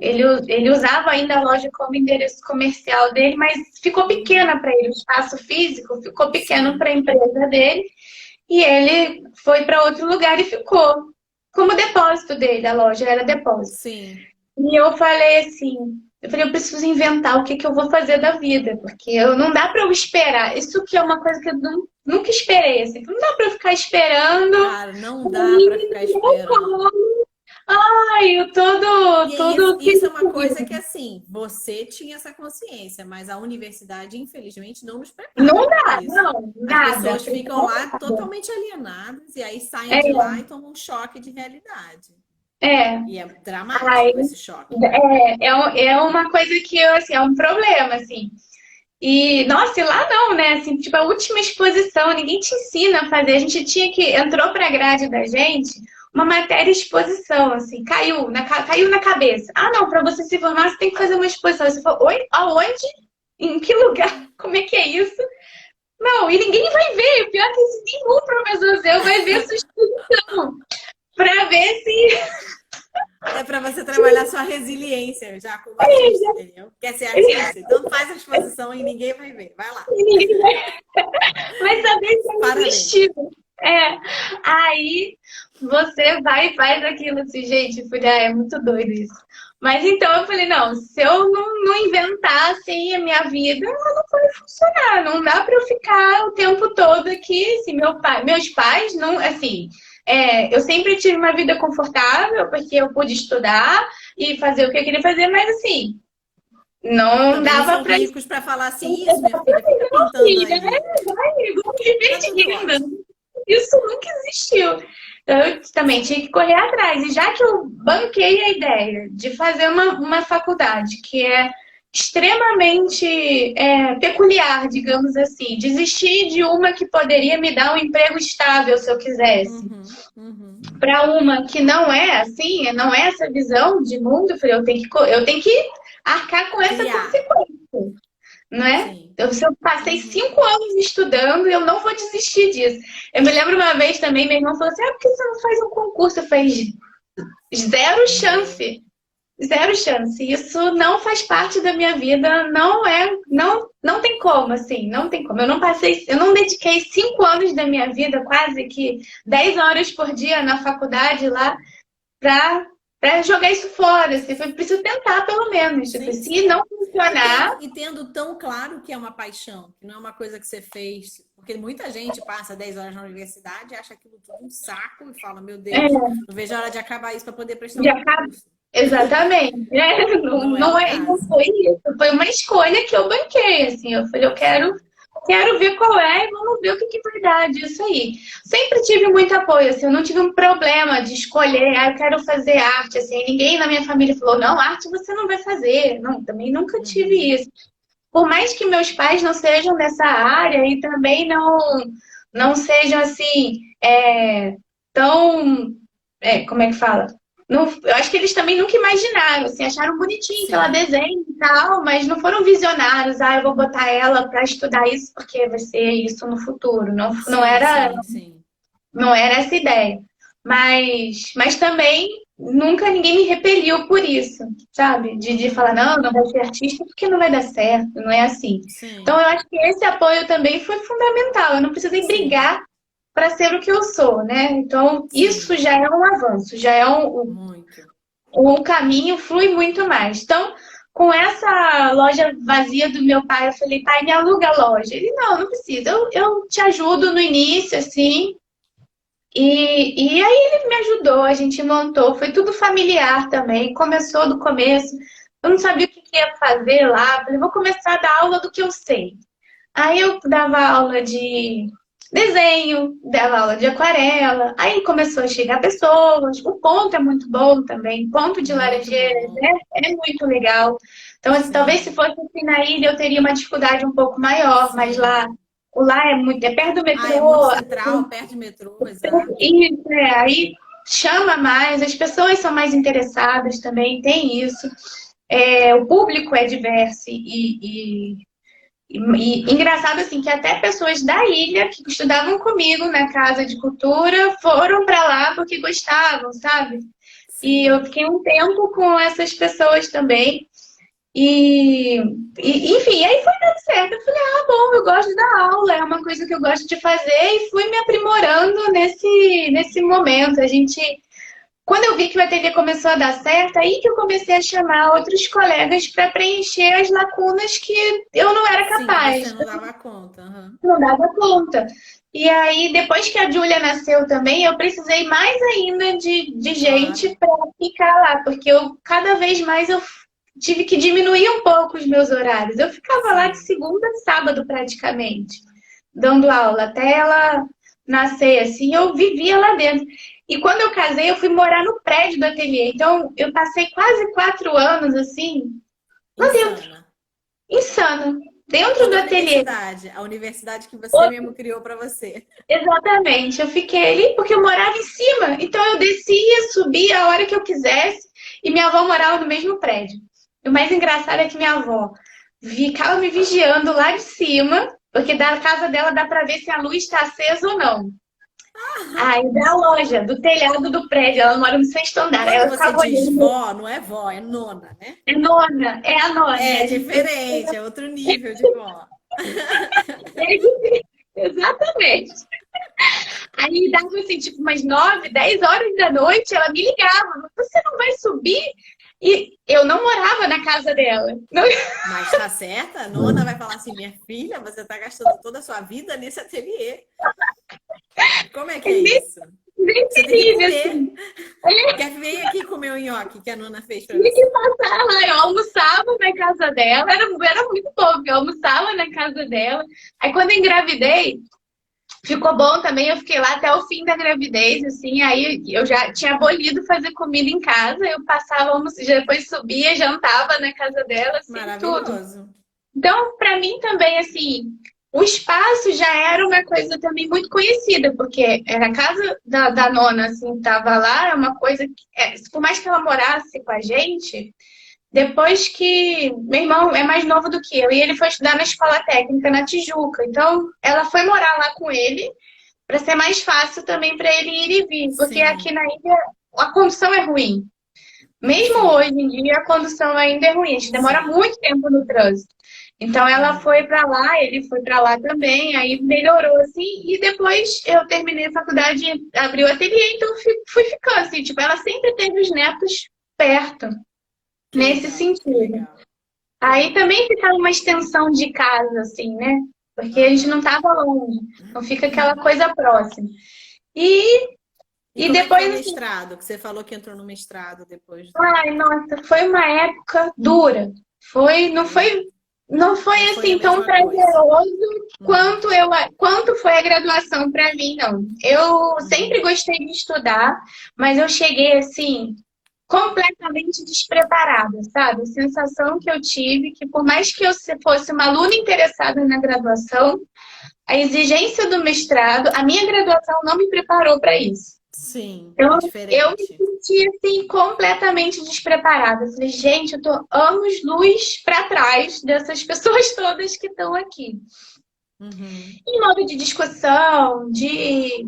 Ele usava ainda a loja como endereço comercial dele, mas ficou pequena Uhum. para ele, o espaço físico ficou pequeno para Sim, a empresa dele, e ele foi para outro lugar e ficou como depósito dele, a loja era depósito. sim. E eu falei assim, eu preciso inventar o que que eu vou fazer da vida, porque eu, não dá para eu esperar. Isso que é uma coisa que eu nunca esperei, assim, não dá para eu ficar esperando Cara, não o dá para menino ficar no meu esperando. colo. Ai, eu E é isso, todo isso é uma coisa feliz. que, assim, você tinha essa consciência, mas a universidade, infelizmente, não nos prepara Não para dá, isso. não, As nada. pessoas ficam lá totalmente alienadas e aí saem de É, lá e tomam um choque de realidade. é. E é Ai, dramático esse choque. é uma coisa que, assim, é um problema, assim. E, nossa, e lá não, né? Assim, tipo, a última exposição, ninguém te ensina a fazer. A gente tinha que, entrou pra grade da gente uma matéria exposição, assim, caiu na cabeça. Ah, não, para você se formar, você tem que fazer uma exposição. Você falou, oi? Aonde? Em que lugar? Como é que é isso? Não, e ninguém vai ver. O pior é que nenhum professor seu vai ver a sua exposição para ver se. É para você trabalhar sua resiliência já como artista, entendeu? Quer ser artista? Então faz a exposição e ninguém vai ver. Vai lá. Ninguém vai saber se não Parabéns. existiu. É. Aí você vai e faz aquilo assim, gente. Eu falei, é muito doido isso. Mas então eu falei, não, se eu não inventar assim a minha vida, ela não vai funcionar. Não dá para eu ficar o tempo todo aqui. Assim, meus pais não, assim, eu sempre tive uma vida confortável porque eu pude estudar e fazer o que eu queria fazer, mas assim, não Também não dava são para ricos para falar assim, isso, minha filha, fica pintando filha, aí. vamos viver Tá de tudo renda. ótimo. Isso nunca existiu. Então, eu também tinha que correr atrás. E já que eu banquei a ideia de fazer uma faculdade que é extremamente peculiar, digamos assim, desistir de uma que poderia me dar um emprego estável se eu quisesse, Uhum, uhum. para uma que não é assim, não é essa visão de mundo, eu falei, eu tenho que arcar com essa Criar. consequência, não é? Sim. Se eu passei Uhum. 5 anos estudando, eu não vou desistir disso. Eu me lembro uma vez também, meu irmão falou assim: por que você não faz um concurso? Eu falei: zero Meu. chance. Zero chance. Isso não faz parte da minha vida, não tem como, assim, não tem como. Eu não dediquei 5 anos da minha vida, quase que 10 horas por dia na faculdade lá, pra, pra jogar isso fora. Assim, foi preciso tentar, pelo menos. Tipo, Sim, se sim. não funcionar, E tendo tão claro que é uma paixão, que não é uma coisa que você fez. Porque muita gente passa 10 horas na universidade, acha aquilo tudo um saco e fala: Meu Deus, é, não vejo a hora de acabar isso para poder prestar um já concurso. Exatamente, né? Não é o Não caso. foi isso, foi uma escolha que eu banquei, assim, eu falei, quero ver qual é e vamos ver o que que vai dar disso aí. Sempre tive muito apoio, assim, eu não tive um problema de escolher, eu quero fazer arte, assim, ninguém na minha família falou, não, arte você não vai fazer, não, também nunca Uhum. tive isso. Por mais que meus pais não sejam dessa área e também não sejam, assim, tão como é que fala? Eu acho que eles também nunca imaginaram, assim, acharam bonitinho que ela Sim, desenha e tal, mas não foram visionários. Ah, eu vou botar ela para estudar isso porque vai ser isso no futuro. sim, sim, sim. Não era essa ideia. Mas também nunca ninguém me repeliu por isso, sabe? De falar, Uhum. não vai ser artista porque não vai dar certo, não é assim. Então Sim, eu acho que esse apoio também foi fundamental. Eu não precisei sim, brigar para ser o que eu sou, né? Então isso sim, já é um avanço, já é muito. o caminho flui muito mais. Então, com essa loja vazia do meu pai, eu falei, pai, me aluga a loja. Ele, não precisa, eu te ajudo no início, assim, e aí ele me ajudou, a gente montou, foi tudo familiar também, começou do começo. Eu não sabia o que ia fazer lá, falei, vou começar a dar aula do que eu sei. Aí eu dava aula de desenho, dava aula de aquarela, aí começou a chegar pessoas, o ponto é muito bom também, ponto de Muito Laranjeiras, bom. né? É muito legal. Então, assim, talvez se Sim, fosse aqui na ilha eu teria uma dificuldade um pouco maior, mas sim. lá é perto do Ah, é muito metrô, central, perto de metrô, exato. e aí chama mais, as pessoas são mais interessadas também, tem isso. O público é diverso e engraçado assim que até pessoas da ilha que estudavam comigo na casa de cultura foram para lá porque gostavam, sabe? E eu Sim, fiquei um tempo com essas pessoas também. E, enfim, aí foi dando certo. Eu falei, ah, bom, eu gosto da aula, é uma coisa que eu gosto de fazer e fui me aprimorando nesse momento. Quando eu vi que o ateliê começou a dar certo, aí que eu comecei a chamar outros colegas para preencher as lacunas que eu não era sim, que você capaz, não dava conta. Aham. não dava conta. E aí, depois que a Júlia nasceu também, eu precisei mais ainda de gente Claro. para ficar lá, porque cada vez mais eu tive que diminuir um pouco os meus horários. Eu ficava lá de Sim. segunda a sábado praticamente, dando aula até ela nascer assim, eu vivia lá dentro. E quando eu casei, eu fui morar no prédio do ateliê. Então, eu passei quase 4 anos assim, lá dentro, Insana. insana, dentro do Outra ateliê. universidade, a universidade que você mesmo criou para você. Exatamente, eu fiquei ali porque eu morava em cima, então eu descia, subia a hora que eu quisesse e minha avó morava no mesmo prédio. E o mais engraçado é que minha avó ficava me vigiando lá de cima, porque da casa dela dá para ver se a luz está acesa ou não. Aí da loja, do telhado do prédio, ela mora no sexto andar, aí Quando ela você ficava diz olhando, vó, não é vó, é nona, né? é a nona. É diferente, é outro nível de vó. Exatamente. Aí dava assim, tipo, umas 9, 10 horas da noite, ela me ligava. Você não vai subir? E eu não morava na casa dela. Não, Mas tá certa, a nona vai falar assim: minha filha, você tá gastando toda a sua vida nesse ateliê. Como é que é nem, isso? nem Você tem que terrível, comer. assim. Aí Quer vir aqui comer o nhoque que a nona fez para tinha que você? passar lá. Eu almoçava na casa dela. Era muito bom, porque eu almoçava na casa dela. Aí quando eu engravidei, ficou bom também. Eu fiquei lá até o fim da gravidez, assim. Aí eu já tinha abolido fazer comida em casa. Eu passava almoço, depois subia, jantava na casa dela, assim, tudo. Maravilhoso. Então, para mim também, assim, o espaço já era uma coisa também muito conhecida, porque era a casa da nona, assim, tava lá, é uma coisa que, por mais que ela morasse com a gente, depois que meu irmão é mais novo do que eu, e ele foi estudar na escola técnica na Tijuca, então ela foi morar lá com ele para ser mais fácil também para ele ir e vir, porque aqui Sim, na ilha a condição é ruim. Mesmo hoje sim, em dia, a condução ainda é ruim, a gente demora sim. muito tempo no trânsito. Então ela foi Uhum. para lá, ele foi para lá também, aí melhorou assim, e depois eu terminei a faculdade, abri o ateliê, então fui ficando assim, tipo, ela sempre teve os netos perto, Que nesse legal, que sentido. legal. Que Aí bom. também ficava uma extensão de casa, assim, né? Porque a gente não Aham. estava longe, não fica aquela coisa próxima. E E E como é que foi o depois, assim, mestrado? Que você falou que entrou no mestrado depois do... ai, nossa, foi uma época dura. Foi, não É, foi, não não foi foi a assim tão mesma coisa. prazeroso Uhum, quanto foi a graduação para mim, não. Eu sempre uhum. gostei de estudar, mas eu cheguei assim completamente despreparada, sabe? A sensação que eu tive que por mais que eu fosse uma aluna interessada na graduação, a exigência do mestrado, a minha graduação não me preparou para isso. Sim, é Então, eu me diferente. senti assim completamente despreparada. Eu falei, gente, eu tô anos-luz para trás dessas pessoas todas que estão aqui. Uhum, Em modo de discussão, de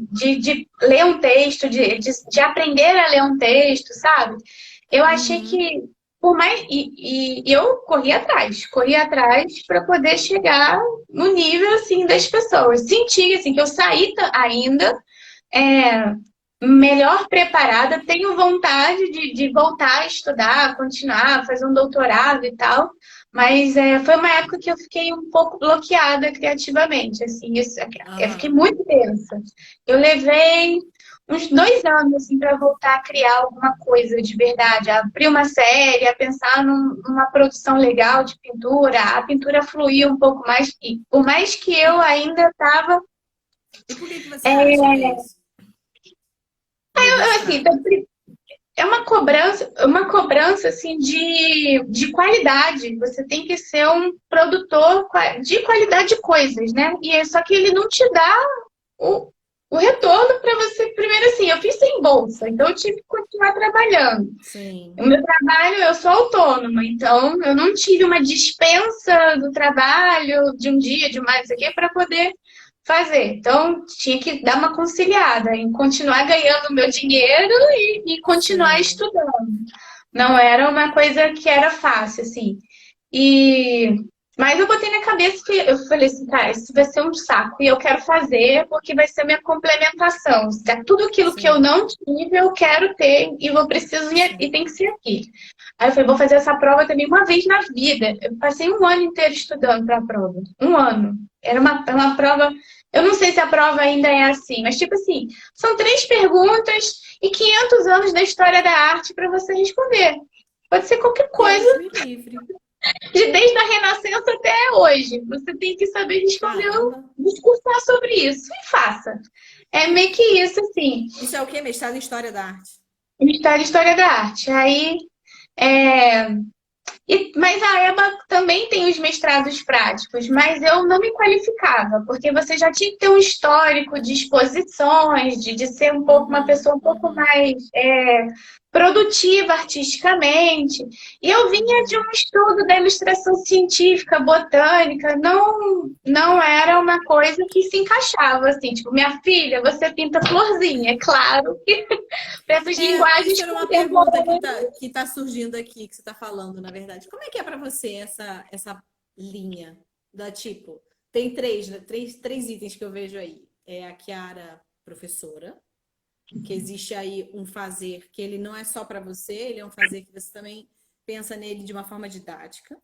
ler um texto, de aprender a ler um texto, sabe? Eu achei uhum. que, por mais. E eu corri atrás para poder chegar no nível assim das pessoas. Senti assim, que eu saí ainda é, melhor preparada, tenho vontade de voltar a estudar, continuar, fazer um doutorado e tal, mas foi uma época que eu fiquei um pouco bloqueada criativamente, assim, eu fiquei Aham. muito tensa. Eu levei uns 2 anos assim, para voltar a criar alguma coisa de verdade, a abrir uma série, a pensar numa produção legal de pintura, a pintura fluir um pouco mais, e por mais que eu E, ainda estava. e por que você acha que é isso? No Assim, mestrado. é uma cobrança assim de qualidade. Você tem que ser um produtor de qualidade de coisas, né? Só que ele não te dá o, o retorno para você. Primeiro, assim, eu fiz sem bolsa, então eu tive que continuar trabalhando. O Sim, meu trabalho, eu sou autônoma, então eu não tive uma dispensa do trabalho de um dia, de mais aqui, para poder fazer. Então, tinha que dar uma conciliada em continuar ganhando meu dinheiro e continuar sim. estudando. Não era uma coisa que era fácil, assim. E... Mas eu botei na cabeça que eu falei assim, cara, isso vai ser um saco e eu quero fazer porque vai ser minha complementação. Tudo aquilo que eu Sim, não tive, eu quero ter e vou preciso e sim. tem que ser aqui. Aí eu falei, vou fazer essa prova também uma vez na vida. Eu passei um ano inteiro estudando para a prova. Um ano. Era uma prova. Eu não sei se a prova ainda é assim, mas tipo assim, são 3 perguntas e 500 anos da história da arte para você responder. Pode ser qualquer coisa, Deus me livre. desde a Renascença até hoje. Você tem que saber responder, Caramba. discursar sobre isso e faça. É meio que isso, assim. Isso é o quê? Mestrado em História da Arte. História da arte. Aí, é, mas a EBA também tem os mestrados práticos, mas eu não me qualificava, porque você já tinha que ter um histórico de exposições, de ser um pouco uma Uhum, pessoa um pouco uhum, mais produtiva artisticamente. E eu vinha de uhum. um estudo da ilustração científica, botânica, não era uma coisa que se encaixava assim, tipo, minha filha, você pinta florzinha, é claro que para essas Isso linguagens era uma pergunta contemporâneas. que tá surgindo aqui, que você está falando, na verdade. Como é que é para você essa linha da tipo? Tem três, né? Três itens que eu vejo aí. É a Chiara professora, que existe aí um fazer que ele não é só para você, ele é um fazer que você também pensa nele de uma forma didática.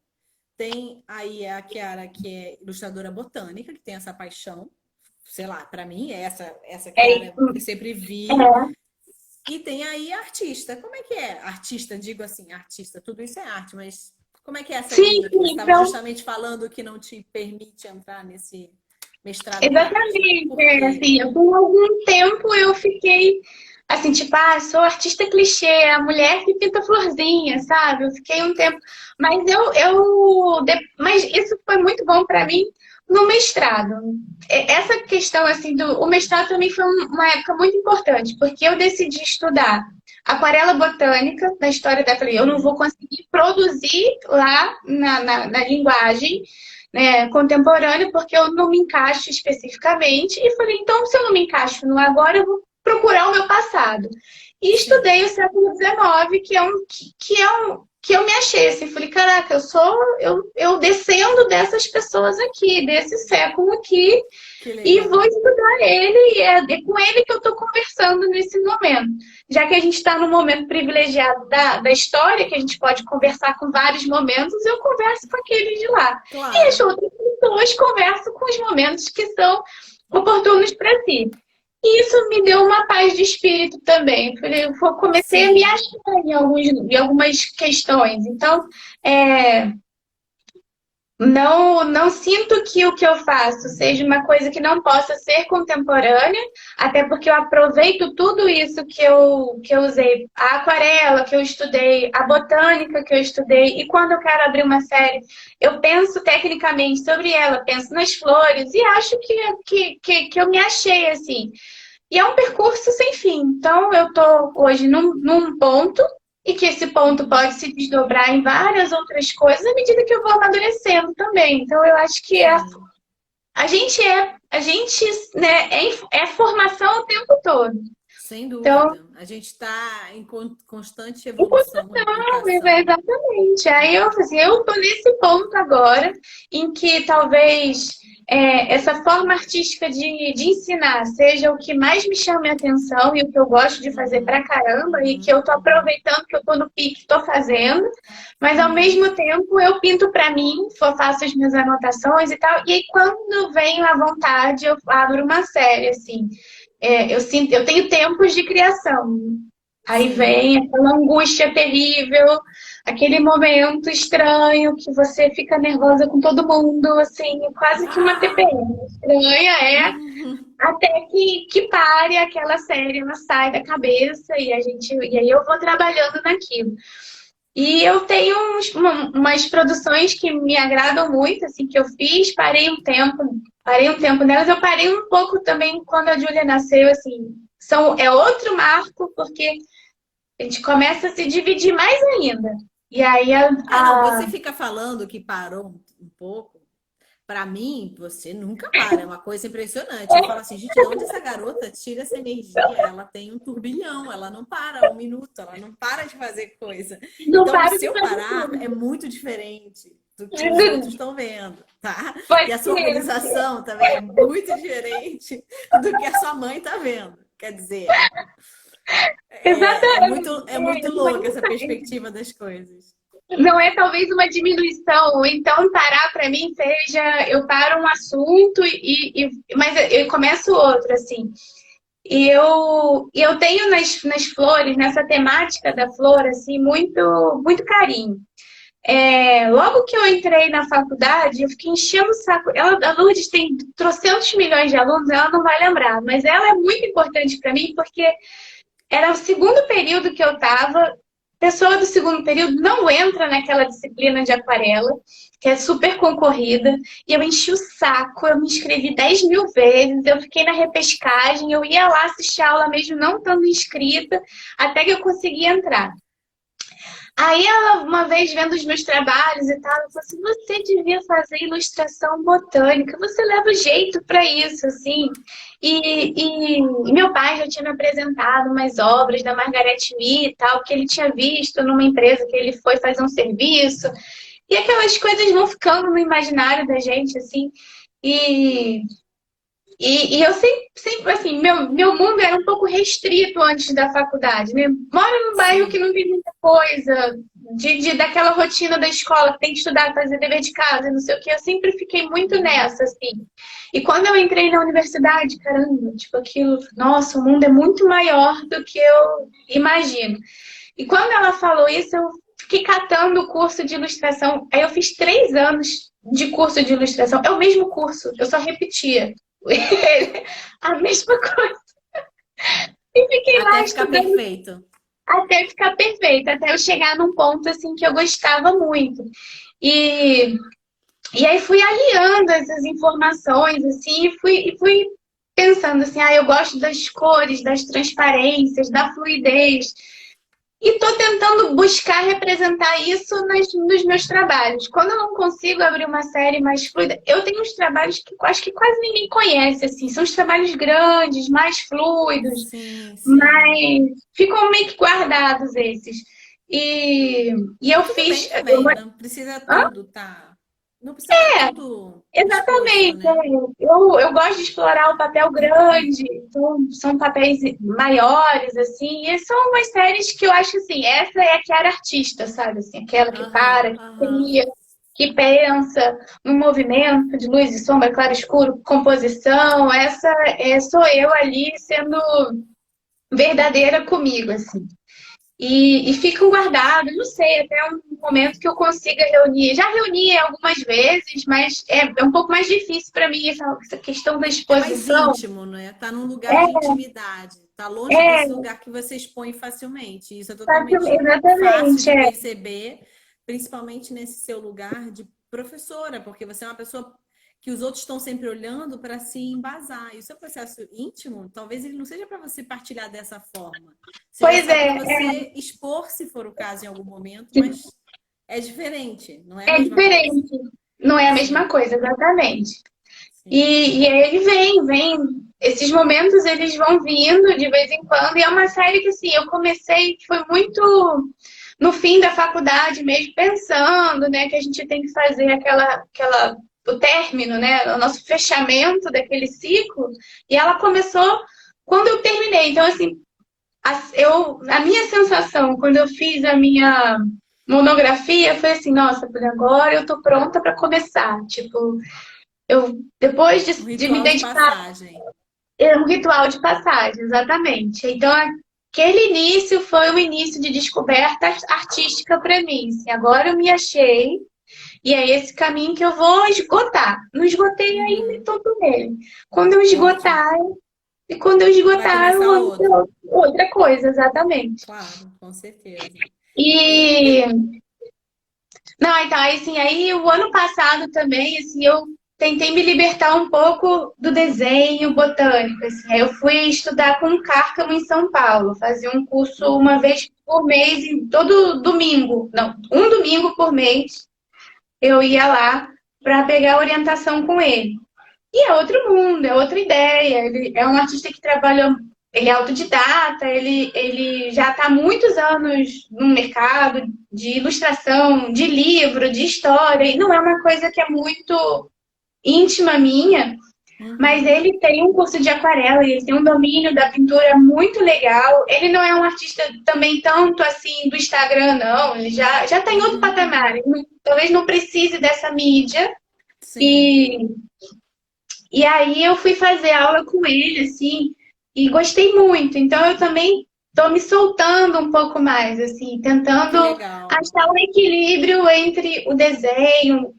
Tem aí a Chiara, que é ilustradora botânica, que tem essa paixão, sei lá, para mim, é essa É, Chiara que eu sempre vi. é, E tem aí artista. Como é que é? Artista, digo assim, artista, tudo isso é arte, mas como é que é essa sim, linha que você estava então, justamente falando que não te permite entrar nesse mestrado prático? exatamente. Por quê? Assim, por algum tempo eu fiquei assim, tipo, sou artista clichê, a mulher que pinta florzinha, sabe? Eu fiquei um tempo, mas mas isso foi muito bom para mim no mestrado. Essa questão assim o mestrado também foi uma época muito importante, porque eu decidi estudar aquarela botânica na história da, falei, eu não vou Uhum. conseguir produzir lá na linguagem, né, contemporânea, porque eu não me encaixo especificamente. E falei, então, se eu não me encaixo no agora, eu vou procurar o meu passado. E estudei Sim, o século XIX, que eu me achei assim, falei, caraca, eu descendo dessas pessoas aqui, desse século aqui, que e vou legal. estudar ele, e é com ele que eu estou conversando nesse momento. Já que a gente está num momento privilegiado da história, que a gente pode conversar com vários momentos, eu converso com aquele de lá. E as Claro. outras pessoas conversam com os momentos que são oportunos para si. E isso me deu uma paz de espírito também. Comecei a me Sim, achar em algumas questões. Então, é, não sinto que o que eu faço seja uma coisa que não possa ser contemporânea, até porque eu aproveito tudo isso que eu usei, a aquarela que eu estudei, a botânica que eu estudei, e quando eu quero abrir uma série, eu penso tecnicamente sobre ela, penso nas flores, e acho que eu me achei assim. E é um percurso sem fim. Então, eu estou hoje num ponto e que esse ponto pode se desdobrar em várias outras coisas à medida que eu vou amadurecendo também. Então, eu acho que sim, a gente, né, é formação o tempo todo. sem Então, dúvida. A gente está em constante evolução e é, mutação. exatamente. Aí eu tô nesse ponto agora em que talvez essa forma artística de ensinar seja o que mais me chame a atenção e o que eu gosto de fazer pra Uhum, caramba e que uhum, eu tô uhum, aproveitando que eu tô no pique, tô fazendo, mas ao uhum. mesmo tempo eu pinto pra mim, faço as minhas anotações e tal, e aí quando venho à vontade eu abro uma série, assim. Eu sinto, eu tenho tempos de criação. Aí Sim. vem aquela angústia terrível, aquele momento estranho que você fica nervosa com todo mundo, assim, quase que uma Ah! TPM. Estranha é Uhum. até que pare aquela série, ela sai da cabeça e aí eu vou trabalhando naquilo. E eu tenho umas produções que me agradam muito, assim, que eu fiz, parei um tempo nelas, eu parei um pouco também quando a Júlia nasceu, assim, é outro marco, porque a gente começa a se dividir mais ainda. E aí Não, você fica falando que parou um pouco. Para mim, você nunca para, é uma coisa impressionante. Eu falo assim, gente, de onde essa garota tira essa energia? Ela tem um turbilhão, ela não para um minuto, ela não para de fazer coisa. não Então, o paro de seu fazer parar é tudo. muito diferente do que os outros estão vendo, tá? E Pode a sua ser. organização também é muito diferente do que a sua mãe está vendo. Quer dizer, é muito louca essa Exatamente. perspectiva das coisas. Não é talvez uma diminuição, ou então parar para mim seja eu paro um assunto mas eu começo outro, assim. E eu tenho nas flores, nessa temática da flor, assim, muito, muito carinho. Logo que eu entrei na faculdade, eu fiquei enchendo o saco. A Lourdes tem trocentos milhões de alunos, ela não vai lembrar, mas ela é muito importante para mim porque era o segundo período que eu estava. Pessoa do segundo período não entra naquela disciplina de aquarela, que é super concorrida, e eu enchi o saco, eu me inscrevi 10 mil vezes, eu fiquei na repescagem, eu ia lá assistir a aula mesmo não estando inscrita, até que eu consegui entrar. Aí ela, uma vez vendo os meus trabalhos e tal, ela falou assim, você devia fazer ilustração botânica, você leva jeito para isso, assim. E meu pai já tinha me apresentado umas obras da Margaret Mee e tal, que ele tinha visto numa empresa que ele foi fazer um serviço. E aquelas coisas vão ficando no imaginário da gente, assim. E e eu sempre assim, meu mundo era um pouco restrito antes da faculdade, né? Moro num bairro que Sim. não tem muita coisa, daquela rotina da escola, que tem que estudar, fazer dever de casa, não sei o quê. Eu sempre fiquei muito Uhum. nessa, assim. E quando eu entrei na universidade, caramba, tipo aquilo, nossa, o mundo é muito maior do que eu imagino. E quando ela falou isso, eu fiquei catando o curso de ilustração. Aí eu fiz 3 anos de curso de ilustração. É o mesmo curso, eu só repetia. A mesma coisa. E fiquei lá Até ficar estudando perfeito. até ficar perfeita, até eu chegar num ponto assim que eu gostava muito. E, e aí fui aliando essas informações assim e fui pensando assim, eu gosto das cores, das transparências, da fluidez. E estou tentando buscar representar isso nos meus trabalhos. Quando eu não consigo abrir uma série mais fluida, eu tenho uns trabalhos que eu acho que quase ninguém conhece, assim. São os trabalhos grandes, mais fluidos, Sim, sim. mas ficam meio que guardados esses. E, e E eu tudo fiz. bem também, não precisa Hã? tudo, tá? Não precisa estar tudo exposto, Exatamente. né? Eu gosto de explorar o papel grande, então são papéis maiores, assim, e são umas séries que eu acho assim, essa é a Kiara artista, sabe? Assim, aquela que para, Aham, que aham. cria, que pensa no movimento de luz e sombra, claro e escuro, composição. Sou eu ali sendo verdadeira comigo, assim. E ficam guardados, não sei, até um momento que eu consiga reunir. Já reuni algumas vezes, mas é um pouco mais difícil para mim essa questão da É mais exposição. íntimo, né? Tá num lugar de intimidade. Tá longe É, desse lugar que você expõe facilmente. Isso é totalmente fácil exatamente, de é. perceber, principalmente nesse seu lugar de professora, porque você é uma pessoa que os outros estão sempre olhando para se embasar. E o seu processo íntimo, talvez ele não seja para você partilhar dessa forma. Seja Pois só é, para você expor, se for o caso, em algum momento, mas é diferente, não é a é mesma coisa. diferente. Não é a mesma Sim, coisa, exatamente. sim. E aí ele vem. Esses momentos eles vão vindo de vez em quando. E é uma série que, assim, eu comecei, que foi muito no fim da faculdade mesmo, pensando, né, que a gente tem que fazer o término, né, o nosso fechamento daquele ciclo. E ela começou quando eu terminei. Então, assim, a minha sensação quando eu fiz a minha monografia foi assim, nossa, por agora eu tô pronta para começar. Tipo, depois Um de me ritual de dedicar, passagem. é um ritual de passagem, exatamente. Então, aquele início foi um início de descoberta artística para mim. Assim, agora eu me achei e é esse caminho que eu vou esgotar. Não esgotei ainda, Uhum. então por ele. Quando eu Ótimo. esgotar, e quando eu Vai esgotar, eu começar vou para outro. outra coisa, exatamente. Claro, com certeza. E não, então, aí, assim, aí o ano passado também, assim, eu tentei me libertar um pouco do desenho botânico, assim. Aí eu fui estudar com um cárcamo em São Paulo, fazia um curso uma Uhum. vez por mês, todo domingo, não, um domingo por mês, eu ia lá para pegar orientação com ele. E é outro mundo, é outra ideia. Ele é um artista que trabalha, ele é autodidata, ele já está há muitos anos no mercado de ilustração, de livro, de história, e não é uma coisa que é muito íntima minha, mas Uhum. ele tem um curso de aquarela e ele tem um domínio da pintura muito legal. Ele não é um artista também tanto assim do Instagram, não. Ele já está em outro Uhum. patamar. Talvez não precise dessa mídia. Sim. E e aí eu fui fazer aula com ele, assim, e gostei muito. Então eu também estou me soltando um pouco mais, assim, tentando Que legal. achar um equilíbrio entre o desenho,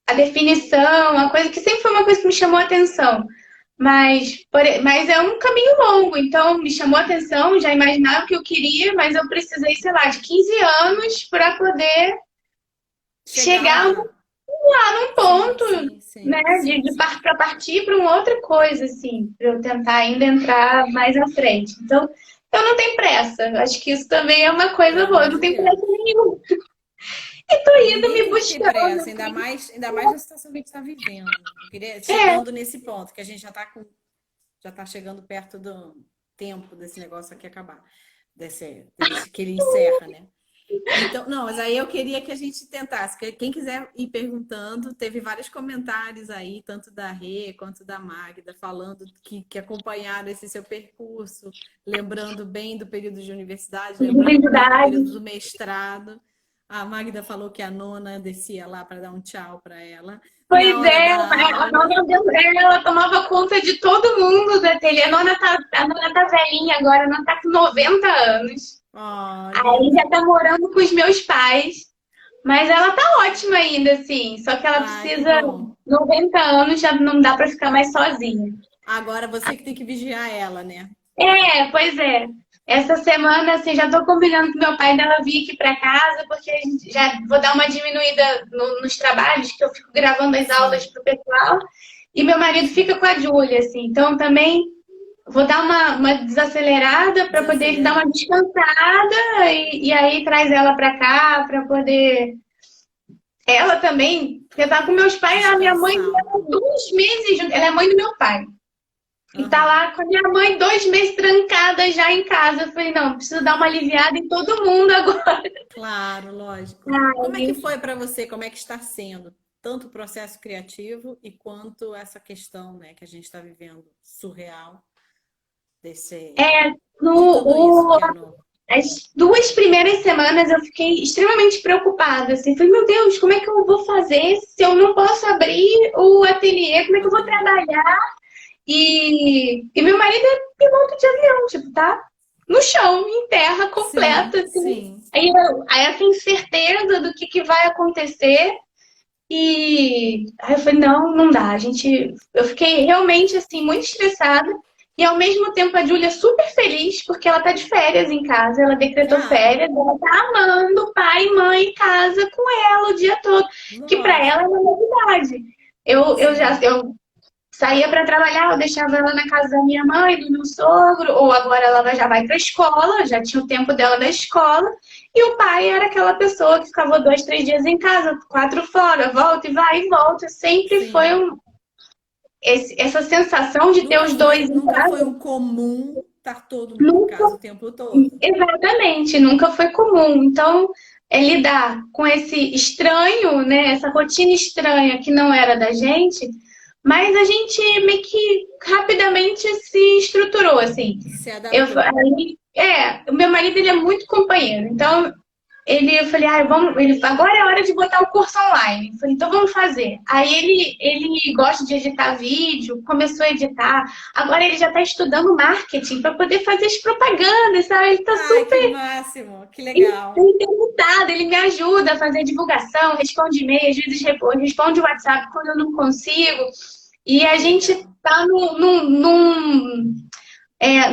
a definição, a coisa que sempre foi uma coisa que me chamou a atenção. Mas é um caminho longo, então me chamou a atenção, já imaginava o que eu queria, mas eu precisei, sei lá, de 15 anos para poder Chegar chegar lá. num Sim, ponto, sim, sim, né, sim, sim. para partir para uma outra coisa, assim, para eu tentar ainda entrar mais à frente. Então, eu não tenho pressa. Acho que isso também é uma Pelo coisa boa. amor Eu não de tenho pressa Deus. nenhuma. E tô indo Ninguém me tem que ter buscando, pressa, assim. ainda mais na situação que a gente está vivendo. Eu queria, É, chegando nesse ponto, que a gente já está chegando perto do tempo desse negócio aqui acabar. Que ele encerra, né? Então, não, mas aí eu queria que a gente tentasse. Quem quiser ir perguntando, teve vários comentários aí, tanto da Rê quanto da Magda, falando que acompanharam esse seu percurso, lembrando bem do período de universidade, de lembrando bem do verdade. período do mestrado. A Magda falou que a nona descia lá para dar um tchau para ela na Pois hora é, da a aula. nona, ela tomava conta de todo mundo da ateliê. A nona tá velhinha agora, a nona tá com 90 anos. Oh, Aí já linda. tá morando com os meus pais. Mas ela tá ótima ainda, assim. Só que ela Ai, que precisa. bom. 90 anos já não dá pra ficar mais sozinha. Agora você que tem que vigiar ela, né? Pois é. Essa semana, assim, já tô combinando com meu pai dela vir aqui pra casa, porque a gente já vou dar uma diminuída nos trabalhos, que eu fico gravando as aulas Sim, pro pessoal. E meu marido sim. fica com a Júlia, assim. Então também vou dar uma desacelerada para poder ele dar uma Desacelerar. descansada e aí traz ela pra cá para poder. Ela também, porque tá com meus pais, a minha mãe Descansar um leva pouco. 2 meses, ela é mãe do meu pai. E tá Aham. lá com a minha mãe 2 meses trancada já em casa. Eu falei, não, preciso dar uma aliviada em todo mundo agora. Claro, lógico. Como é que Ai, foi para você? Como é que está sendo? Tanto o processo criativo e quanto essa questão, né, que a gente está vivendo surreal desse É, no, de tudo isso que é novo. As 2 primeiras semanas eu fiquei extremamente preocupada, assim, falei, meu Deus, como é que eu vou fazer se eu não posso abrir o ateliê? Como é que eu vou trabalhar? E meu marido é piloto de avião, tipo, tá no chão, em terra Sim, completa, assim. sim. Aí eu tenho certeza do que vai acontecer. E aí eu falei, não, não dá. Eu fiquei realmente assim muito estressada e ao mesmo tempo a Júlia super feliz porque ela tá de férias em casa, ela decretou Ah, férias, ela tá amando pai e mãe em casa com ela o dia todo, que para ela é lógico. uma novidade. Sim, Eu saía para trabalhar, eu deixava ela na casa da minha mãe, do meu sogro, ou agora já vai para a escola, já tinha o tempo dela da escola. E o pai era aquela pessoa que ficava 2, 3 dias em casa, 4 fora, volta e vai e volta. Sempre foi sim. essa sensação de ter os dois em Nunca foi casa. um comum estar todo mundo em Nunca, casa o tempo todo. exatamente, nunca foi comum. Então, lidar com esse estranho, né, essa rotina estranha que não era da gente, mas a gente meio que rapidamente se estruturou, assim. Se adaptou. O meu marido ele é muito companheiro, então eu falei, agora é hora de botar o curso online. Eu falei, então vamos fazer. Aí ele gosta de editar vídeo, começou a editar. Agora ele já está estudando marketing para poder fazer as propagandas, sabe? Ele está Ai, que super máximo, que legal. interessado, ele me ajuda a fazer divulgação, responde e-mail, às vezes responde WhatsApp quando eu não consigo. E a Que gente legal. está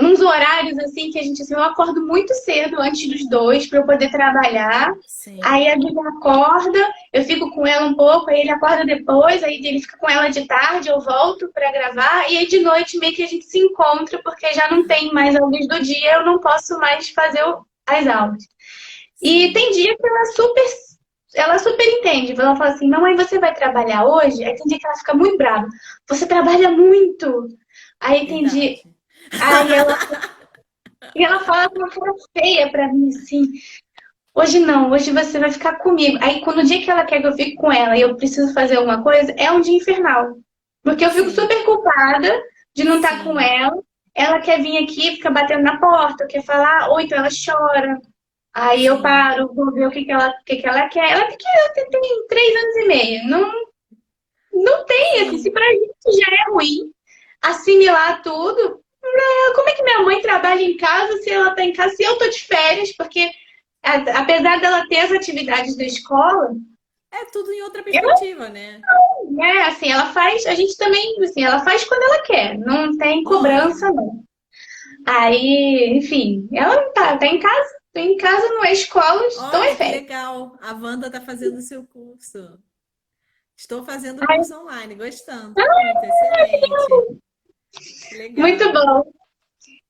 nos horários assim que a gente assim, eu acordo muito cedo antes dos dois para eu poder trabalhar. Sim, Aí a Bíblia acorda, eu fico com ela um pouco, aí ele acorda depois, aí ele fica com ela de tarde, eu volto para gravar, e aí de noite meio que a gente se encontra, porque já não tem mais a luz do dia, eu não posso mais fazer as aulas. E sim, tem dia que ela super entende. Ela fala assim, mamãe, você vai trabalhar hoje? Aí tem dia que ela fica muito brava. Você trabalha muito. Aí tem dia. verdade. Aí ela fala com uma cara feia pra mim, assim. Hoje não, hoje você vai ficar comigo. Aí, quando o dia que ela quer que eu fique com ela e eu preciso fazer alguma coisa, é um dia infernal. Porque eu fico Sim, super culpada de não estar com sim, ela. Ela quer vir aqui, fica batendo na porta, quer falar, ou então ela chora. Aí eu sim. paro, vou ver o que que ela quer. Ela tem 3 anos e meio. Não, não tem, assim, se Sim. pra gente já é ruim assimilar tudo, como é que minha mãe trabalha em casa se ela tá em casa, se eu tô de férias? Porque apesar dela ter as atividades da escola, É tudo em outra ela, perspectiva, né? né, assim, ela faz, a gente também, assim, ela faz quando ela quer, não tem cobrança, Lógico. não. Aí, enfim, ela não tá em casa, não é escola, então é Olha, que férias. legal. A Wanda está fazendo o seu curso. Estou fazendo o curso online, gostando muito, excelente. Que Muito legal. bom.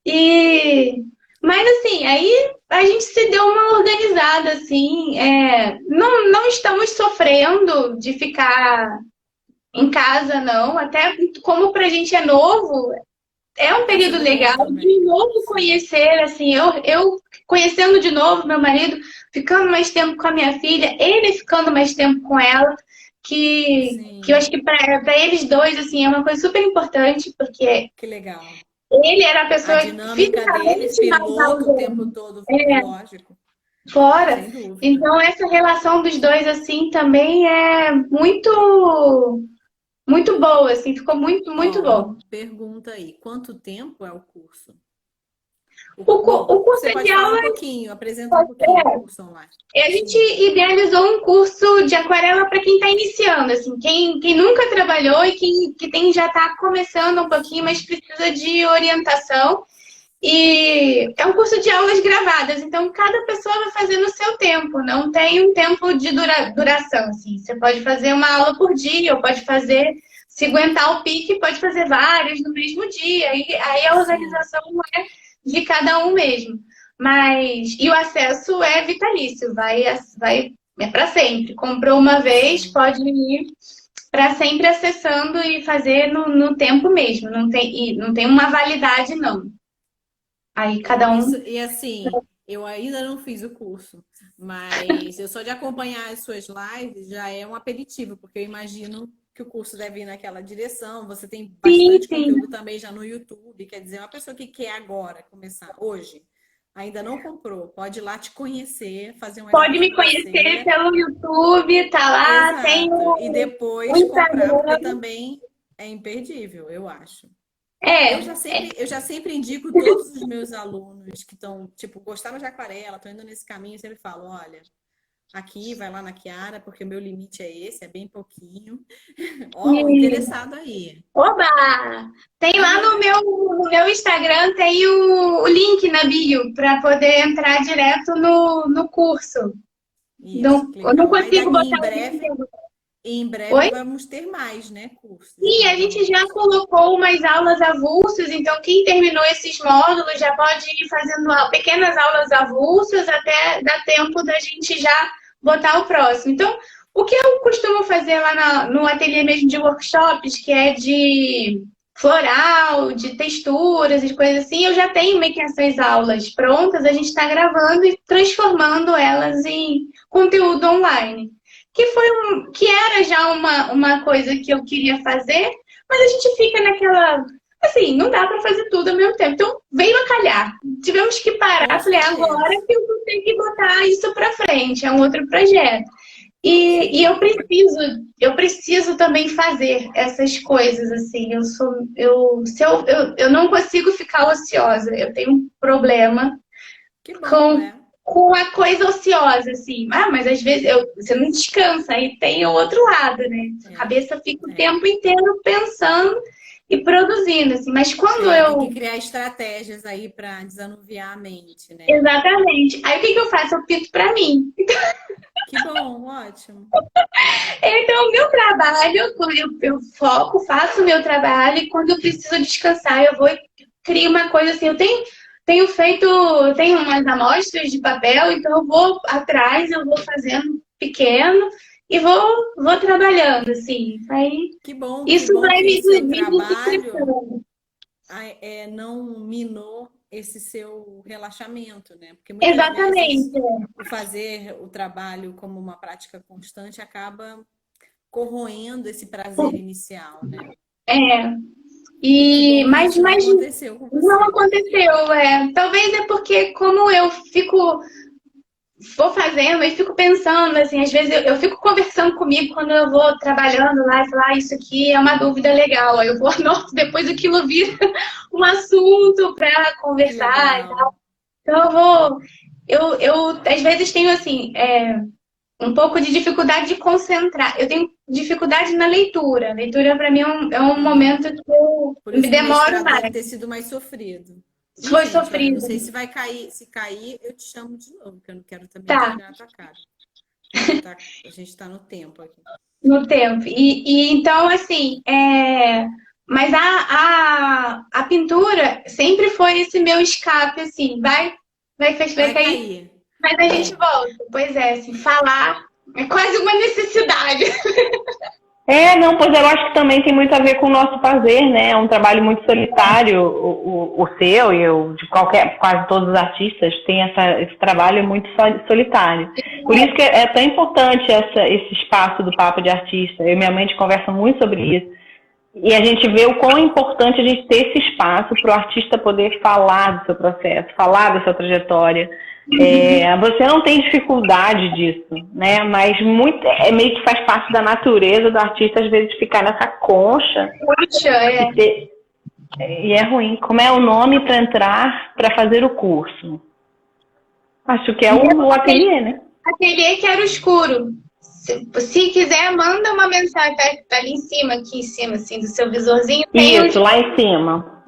E, mas assim, aí a gente se deu uma organizada, assim, não estamos sofrendo de ficar em casa, não. Até como pra gente é novo, é um Tá período sendo bom legal também. de novo Sim, conhecer, assim, eu conhecendo de novo meu marido, ficando mais tempo com a minha filha, ele ficando mais tempo com ela, que eu sim. acho que para eles dois, assim, é uma coisa super importante, porque Que legal. ele era a A pessoa dinâmica deles, fisicamente mais piloto o tempo ausente. todo, É, lógico, fora. sem dúvida. Então, essa relação dos dois, assim, também é muito, muito boa, assim, ficou muito, muito Ó, uma bom. pergunta aí. Quanto tempo é o curso? O Bom, curso você é de pode falar um aula, pouquinho, apresenta um pouquinho do curso online. a gente Sim, idealizou um curso de aquarela para quem está iniciando, assim, quem nunca trabalhou e que já está começando um pouquinho, mas precisa de orientação. E é um curso de aulas gravadas, então cada pessoa vai fazer no seu tempo, não tem um tempo de duração, assim. Você pode fazer uma aula por dia, ou pode fazer, se aguentar o pique, pode fazer várias no mesmo dia. Aí a sim. organização é de cada um mesmo. E o acesso é vitalício, é para sempre. Comprou uma vez, Sim. pode ir para sempre acessando e fazer no tempo mesmo. Não tem uma validade, não. Aí cada Ó, isso, um. e assim, eu ainda não fiz o curso, mas eu só de acompanhar as suas lives já é um aperitivo, porque eu imagino que o curso deve ir naquela direção. Você tem Sim, bastante sim. conteúdo também já no YouTube, quer dizer, uma pessoa que quer agora começar hoje, ainda não comprou, pode ir lá te conhecer, fazer um Pode evento me com conhecer você. pelo YouTube, tá lá, tem Exato. E o depois comprar, Instagram. porque também é imperdível, eu acho. É, Eu já sempre indico todos os meus alunos que estão, tipo, gostaram de aquarela, estão indo nesse caminho, eu sempre falo, olha, aqui, vai lá na Chiara, porque o meu limite é esse, é bem pouquinho. Ó, o interessado aí. oba! Tem lá no meu Instagram, tem o link na bio para poder entrar direto no curso. Isso, Não, eu clica não lá consigo e botar o link. em breve Oi? vamos ter mais, né, cursos Sim, para a gente já download. colocou umas aulas avulsas, então quem terminou esses módulos já pode ir fazendo pequenas aulas avulsas até dar tempo da gente já botar o próximo. Então, o que eu costumo fazer lá no ateliê mesmo de workshops, que é de floral, de texturas e coisas assim, eu já tenho meio que essas aulas prontas, a gente está gravando e transformando elas em conteúdo online que era já uma coisa que eu queria fazer, mas a gente fica naquela. Assim, não dá para fazer tudo ao mesmo tempo. Então, veio a calhar. Tivemos que Com parar. Falei, agora certeza, que eu vou ter que botar isso para frente. É um outro projeto. E sim. eu preciso também fazer essas coisas, assim. Eu não consigo ficar ociosa. Eu tenho um problema Que bom, com, é. com a coisa ociosa, assim. Ah, mas às vezes você não descansa, aí tem o outro lado, né? A É, cabeça fica o é. tempo inteiro pensando e produzindo, assim. Mas quando Tem que eu. criar estratégias aí para desanuviar a mente, né? Exatamente. Aí o que eu faço? Eu pinto pra mim. Que bom, ótimo. Então, o meu trabalho, quando eu foco, faço o meu trabalho, e quando eu preciso descansar, eu vou e crio uma coisa assim. Tenho umas amostras de papel, então eu vou atrás, eu vou fazendo pequeno e vou trabalhando, assim. Aí Que isso bom vai que me, esse seu me trabalho desestressando. não minou esse seu relaxamento, né? Porque muitas vezes Exatamente. o fazer o trabalho como uma prática constante acaba corroendo esse prazer inicial, né? É. E que bom que Mas, isso não mas aconteceu com não você. aconteceu. Talvez é porque como eu vou fazendo e fico pensando, assim, às vezes eu fico conversando comigo quando eu vou trabalhando lá e falar, isso aqui é uma dúvida legal. Aí eu vou, nossa, depois aquilo vira um assunto para Que conversar e tal. legal. Então eu às vezes tenho, assim, um pouco de dificuldade de concentrar. Eu tenho dificuldade na leitura. A leitura, para mim, é um Ah, momento que eu por me isso que o demoro mestrado deve mais. ter sido mais sofrido. Ih, Foi gente, olha, não sofrido. sei se vai cair. Se cair, eu te chamo de novo, porque eu não quero também Tá. desviar a tua cara. Porque a gente tá no tempo aqui. No tempo. E então, assim, mas a pintura sempre foi esse meu escape, assim, vai Vai cair, cair. mas a gente É. volta. Pois é, assim, falar é quase uma necessidade. Não, pois eu acho que também tem muito a ver com o nosso fazer, né? É um trabalho muito solitário, o seu e o de quase todos os artistas têm esse trabalho muito solitário. Por isso que é tão importante esse espaço do Papo de Artista. Eu e minha mãe a gente conversa muito sobre isso. E a gente vê o quão importante a gente ter esse espaço para o artista poder falar do seu processo, falar da sua trajetória. Você não tem dificuldade disso, né? Mas meio que faz parte da natureza do artista, às vezes, ficar nessa concha Poxa, e é ruim. Como é o nome para entrar para fazer o curso? Acho que é o ateliê, né? ateliê quero escuro. Se quiser, manda uma mensagem, tá ali em cima, aqui em cima, assim, do seu visorzinho, Isso, lá em cima.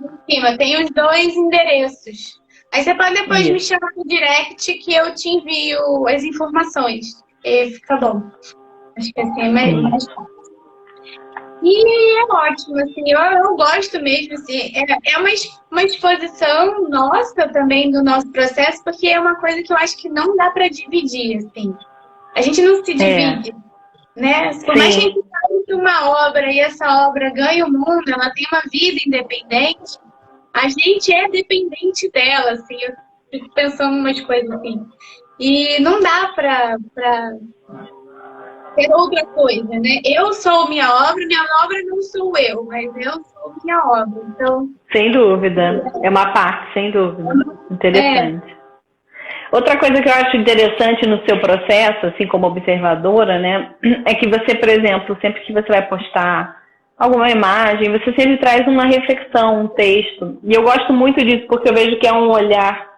tem os dois endereços. Aí você pode depois me Isso. chamar no direct que eu te envio as informações. E fica bom. Acho que assim é mais Isso. fácil. E é ótimo, assim, eu gosto mesmo, assim, é uma exposição nossa também do nosso processo, porque é uma coisa que eu acho que não dá para dividir, assim. A gente não se divide, né? Por mais que a gente Sim. faça uma obra e essa obra ganhe o mundo, ela tem uma vida independente, a gente é dependente dela, assim, eu fico pensando em umas coisas assim. E não dá para ser outra coisa, né? Eu sou minha obra não sou eu, mas eu sou minha obra. Então, Sem dúvida. É uma parte, sem dúvida. é, Interessante. Outra coisa que eu acho interessante no seu processo, assim como observadora, né, é que você, por exemplo, sempre que você vai postar alguma imagem, você sempre traz uma reflexão, um texto. E eu gosto muito disso porque eu vejo que é um olhar.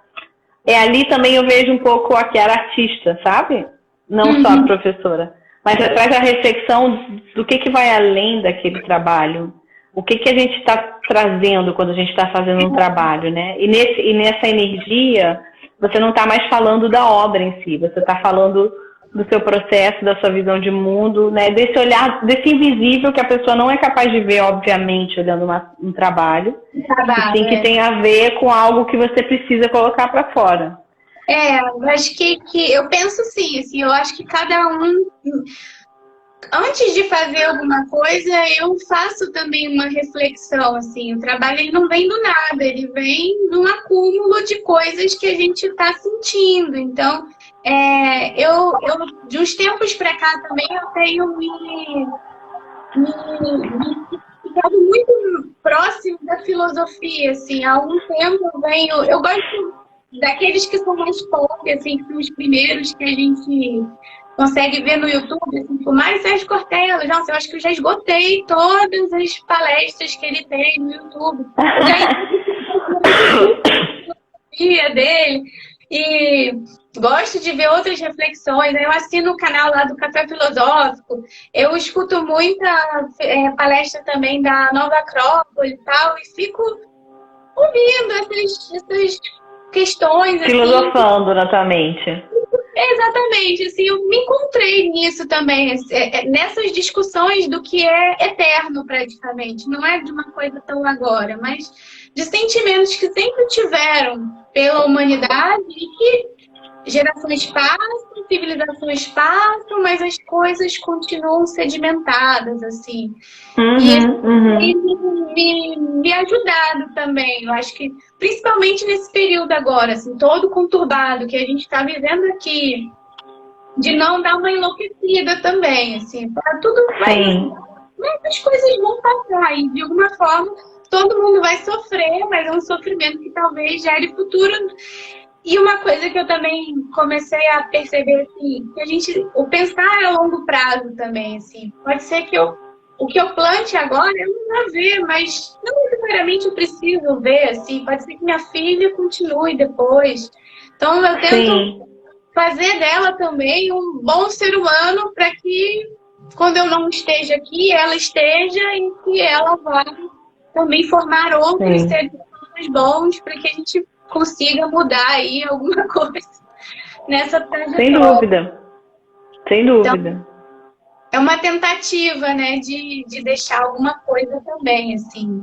Ali também eu vejo um pouco a Kiara artista, sabe? Não só a professora. Mas você traz a reflexão do que vai além daquele trabalho. O que a gente está trazendo quando a gente está fazendo um trabalho, né? E nessa energia, você não está mais falando da obra em si, você está falando do seu processo, da sua visão de mundo, né? Desse olhar, desse invisível que a pessoa não é capaz de ver, obviamente, olhando um trabalho. Que tem a ver com algo que você precisa colocar para fora. Eu acho que eu penso assim, eu acho que cada um, antes de fazer alguma coisa, eu faço também uma reflexão, assim, o trabalho ele não vem do nada, ele vem num acúmulo de coisas que a gente está sentindo, então, eu de uns tempos para cá também eu tenho me ficado muito próximo da filosofia, assim, há algum tempo eu gosto daqueles que são mais pop, assim, que são os primeiros que a gente consegue ver no YouTube, assim, por mais Sérgio Cortella. Nossa, eu acho que eu já esgotei todas as palestras que ele tem no YouTube. Eu já dele. E gosto de ver outras reflexões. Eu assino o canal lá do Café Filosófico. Eu escuto muita palestra também da Nova Acrópole e tal, e fico ouvindo essas questões. Filosofando assim, na tua mente. Exatamente, assim, eu me encontrei nisso também, nessas discussões do que é eterno praticamente, não é de uma coisa tão agora, mas de sentimentos que sempre tiveram pela humanidade e que gerações passam, civilizações passam, mas as coisas continuam sedimentadas, assim. E me ajudado também, eu acho que principalmente nesse período agora, assim, todo conturbado que a gente está vivendo aqui, de não dar uma enlouquecida também, assim, para tudo mas as coisas vão passar e de alguma forma todo mundo vai sofrer, mas é um sofrimento que talvez gere futuro. E uma coisa que eu também comecei a perceber, assim, que o pensar é a longo prazo também, assim, pode ser que o que eu plante agora eu não vou ver, mas não necessariamente eu preciso ver, assim, pode ser que minha filha continue depois. Então eu tento fazer dela também um bom ser humano para que quando eu não esteja aqui, ela esteja e que ela vá também formar outros seres humanos bons para que a gente consiga mudar aí alguma coisa nessa trajetória. Sem dúvida. Então, é uma tentativa, né, de deixar alguma coisa também, assim.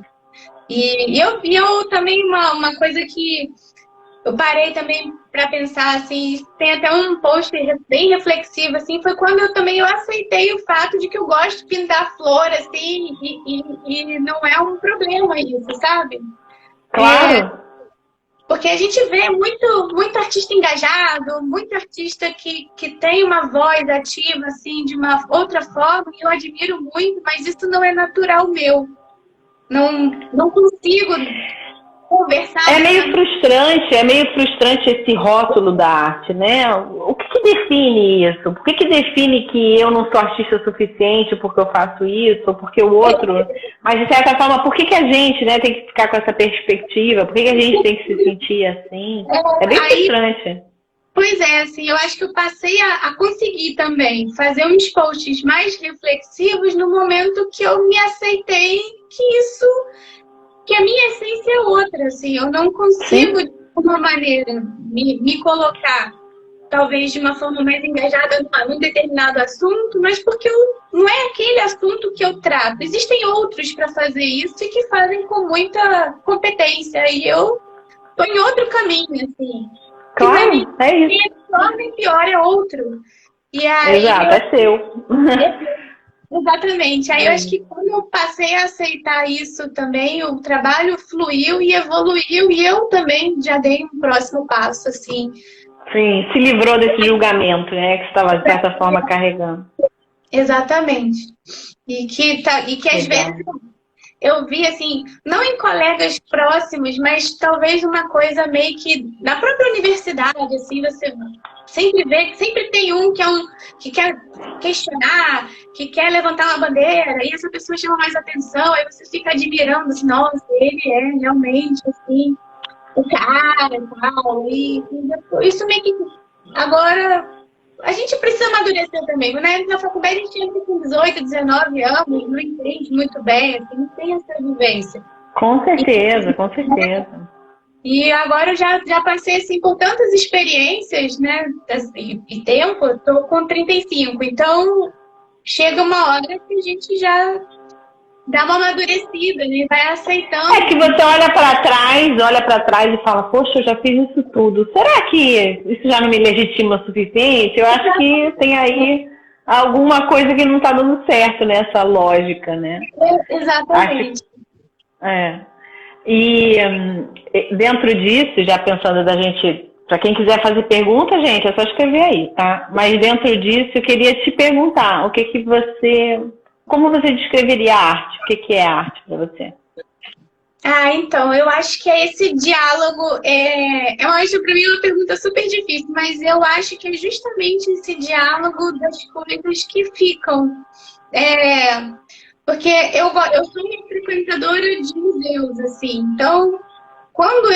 E eu também, uma coisa que eu parei também para pensar, assim, tem até um post bem reflexivo, assim, foi quando eu aceitei o fato de que eu gosto de pintar flor, assim, e não é um problema isso, sabe? Claro. Porque a gente vê muito artista engajado, muito artista que tem uma voz ativa, assim, de uma outra forma, e eu admiro muito, mas isso não é natural meu. Não consigo conversar. É meio frustrante esse rótulo da arte, né? O que define isso? Por que define que eu não sou artista o suficiente porque eu faço isso, ou porque o outro... Mas, de certa forma, por que a gente, né, tem que ficar com essa perspectiva? Por que a gente tem que se sentir assim? É bem frustrante. Pois é, assim, eu acho que eu passei a conseguir também fazer uns posts mais reflexivos no momento que eu me aceitei que a minha essência é outra, assim, eu não consigo de alguma maneira me colocar, talvez de uma forma mais engajada num determinado assunto, mas porque não é aquele assunto que eu trato. Existem outros para fazer isso e que fazem com muita competência, e eu estou em outro caminho, assim. Claro, é isso. Nem pior é outro. E aí, exato, é seu. Exatamente. Aí eu acho que quando eu passei a aceitar isso também, o trabalho fluiu e evoluiu, e eu também já dei um próximo passo, assim. Sim, se livrou desse julgamento, né, que estava de certa forma carregando. Exatamente. E que às vezes eu vi, assim, não em colegas próximos, mas talvez uma coisa meio que na própria universidade, assim, você sempre vê que sempre tem um que quer questionar, que quer levantar uma bandeira, e essa pessoa chama mais atenção, aí você fica admirando, assim, nossa, ele é realmente, assim, o cara e tal, e isso meio que... Agora, a gente precisa amadurecer também, né? Na faculdade a gente entra com 18, 19 anos, não entende muito bem, assim, não tem essa vivência. Com certeza, com certeza. E agora eu já passei, assim, por tantas experiências, né? E tempo, eu tô com 35, então chega uma hora que a gente já dá uma amadurecida, né? Vai aceitando. É que você olha para trás e fala, poxa, eu já fiz isso tudo. Será que isso já não me legitima o suficiente? Eu acho que tem aí alguma coisa que não está dando certo nessa lógica, né? Exatamente. E dentro disso, já pensando da gente, para quem quiser fazer pergunta, gente, é só escrever aí, tá? Mas dentro disso, eu queria te perguntar, como você descreveria a arte? O que é arte para você? Então, eu acho que é esse diálogo, eu acho para mim uma pergunta super difícil, mas eu acho que é justamente esse diálogo das coisas que ficam. Porque eu sou uma frequentadora de museus, assim, então, quando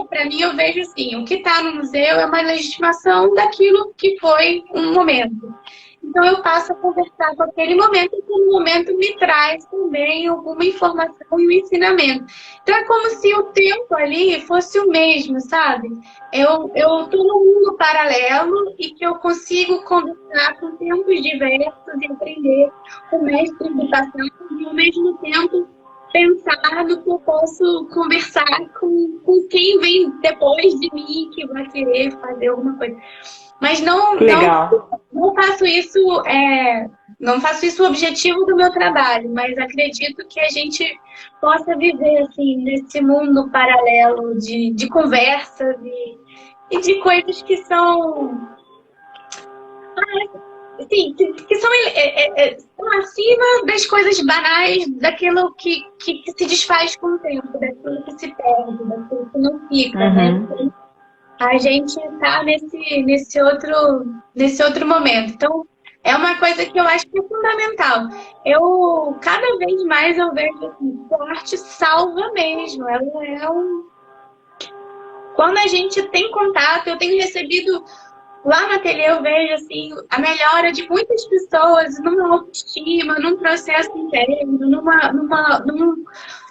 para mim, eu vejo assim, o que está no museu é uma legitimação daquilo que foi um momento. Então, eu passo a conversar com aquele momento, e aquele momento me traz também alguma informação e um ensinamento. Então, é como se o tempo ali fosse o mesmo, sabe? Eu estou num mundo paralelo e que eu consigo conversar com tempos diversos e aprender com mestres do passado e, ao mesmo tempo, pensar no que eu posso conversar com quem vem depois de mim, que vai querer fazer alguma coisa. Mas não faço isso, não faço isso o objetivo do meu trabalho, mas acredito que a gente possa viver assim, nesse mundo paralelo de conversas e de coisas que são, assim, que são acima das coisas banais, daquilo que se desfaz com o tempo, daquilo que se perde, daquilo que não fica, né? A gente está nesse outro momento. Então, é uma coisa que eu acho que é fundamental. Cada vez mais eu vejo assim, que a arte salva mesmo. Ela Quando a gente tem contato, eu tenho recebido lá no ateliê, eu vejo assim, a melhora de muitas pessoas numa autoestima, num processo interno,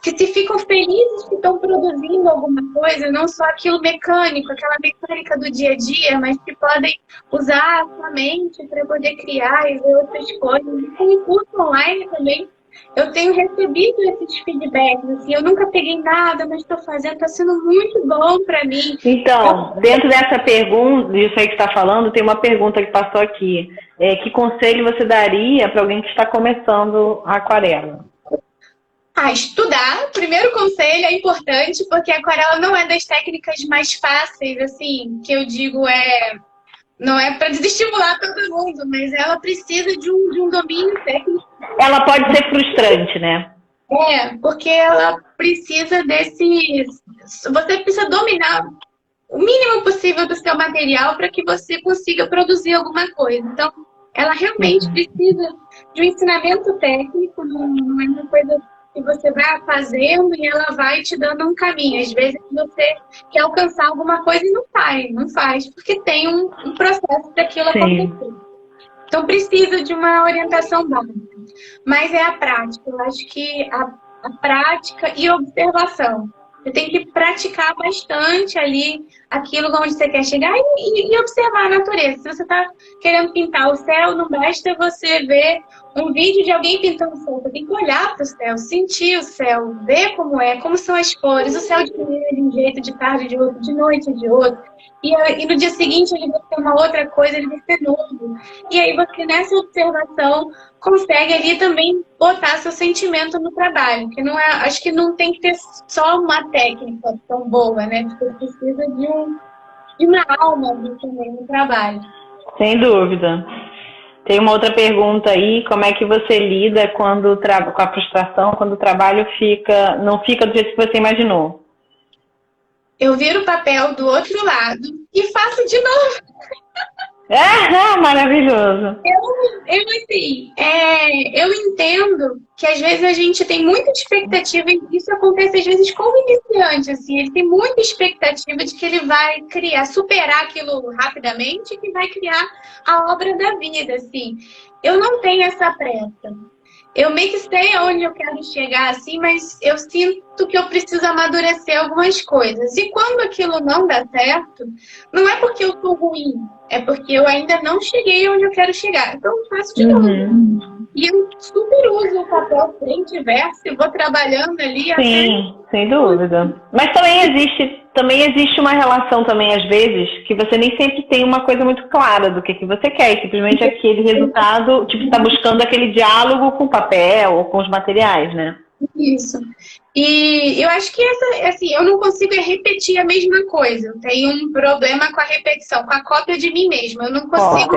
que se ficam felizes que estão produzindo alguma coisa, não só aquilo mecânico, aquela mecânica do dia a dia, mas que podem usar a sua mente para poder criar e ver outras coisas. E com o curso online também, eu tenho recebido esses feedbacks, assim, eu nunca peguei nada, mas estou fazendo, está sendo muito bom para mim. Então, dentro dessa pergunta, disso aí que está falando, tem uma pergunta que passou aqui. Que conselho você daria para alguém que está começando a aquarela? Estudar. Primeiro conselho é importante, porque a aquarela não é das técnicas mais fáceis, assim, que eu digo não é para desestimular todo mundo, mas ela precisa de um domínio técnico. Ela pode ser frustrante, né? Porque ela precisa você precisa dominar o mínimo possível do seu material para que você consiga produzir alguma coisa. Então, ela realmente precisa de um ensinamento técnico, não é uma coisa que você vai fazendo e ela vai te dando um caminho. Às vezes você quer alcançar alguma coisa e não faz, porque tem um processo daquilo acontecer. Então precisa de uma orientação básica. Mas é a prática. Eu acho que a prática e observação. Você tem que praticar bastante ali aquilo onde você quer chegar e observar a natureza. Se você está querendo pintar o céu, não basta você ver um vídeo de alguém pintando o céu. Você tem que olhar para o céu, sentir o céu, ver como são as cores. O céu de manhã é de um jeito, de tarde de outro, de noite de outro. E no dia seguinte ele vai ser uma outra coisa, ele vai ser novo. E aí você, nessa observação, consegue ali também botar seu sentimento no trabalho. Que não acho que não tem que ter só uma técnica tão boa, né? Você precisa de uma alma também no trabalho. Sem dúvida. Tem uma outra pergunta aí, como é que você lida com a frustração quando o trabalho não fica do jeito que você imaginou? Eu viro o papel do outro lado e faço de novo. Maravilhoso. Eu entendo que às vezes a gente tem muita expectativa, e isso acontece às vezes com o iniciante, assim, ele tem muita expectativa de que ele vai superar aquilo rapidamente e que vai criar a obra da vida, assim. Eu não tenho essa pressa. Eu meio que sei aonde eu quero chegar, assim, mas eu sinto que eu preciso amadurecer algumas coisas. E quando aquilo não dá certo, não é porque eu tô ruim, é porque eu ainda não cheguei onde eu quero chegar. Então eu faço de novo. E eu super uso o papel frente e verso e vou trabalhando ali. Sim, sem dúvida. Mas também existe uma relação também, às vezes, que você nem sempre tem uma coisa muito clara do que você quer. E simplesmente aquele resultado, tipo, está buscando aquele diálogo com o papel ou com os materiais, né? Isso. E eu acho que assim, eu não consigo repetir a mesma coisa. Eu tenho um problema com a repetição, com a cópia de mim mesma. Eu não consigo.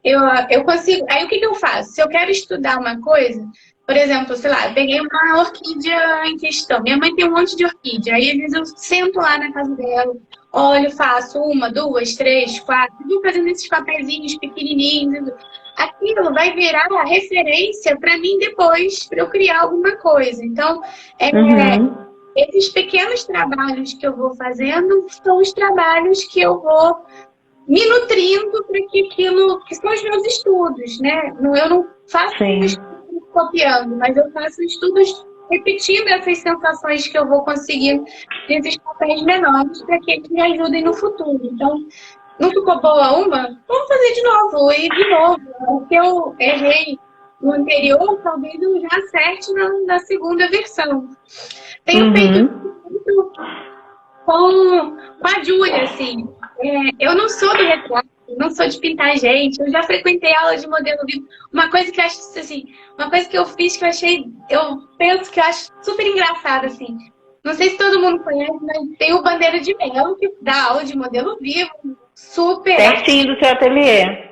Eu consigo. Aí o que eu faço? Se eu quero estudar uma coisa, por exemplo, sei lá, eu peguei uma orquídea em questão. Minha mãe tem um monte de orquídea. Aí às vezes eu sento lá na casa dela, olho, faço 1, 2, 3, 4, vou fazendo esses papeizinhos pequenininhos. Aquilo vai virar a referência para mim depois, para eu criar alguma coisa. Então, esses pequenos trabalhos que eu vou fazendo são os trabalhos que eu vou me nutrindo para que são os meus estudos, né? Eu não faço estudos copiando, mas eu faço estudos repetindo essas sensações que eu vou conseguir nesses papéis menores para que eles me ajudem no futuro. Então, não ficou boa uma? Vamos fazer de novo, e de novo. O que eu errei no anterior, talvez eu já acerte na segunda versão. Tenho feito muito com a Júlia, assim. Eu não sou do retrato, não sou de pintar gente. Eu já frequentei aula de modelo vivo. Uma coisa que eu acho, assim, uma coisa que eu fiz que eu penso que eu acho super engraçado, assim. Não sei se todo mundo conhece, mas tem o Bandeira de Melo, que dá aula de modelo vivo. Super. Pertinho do seu ateliê.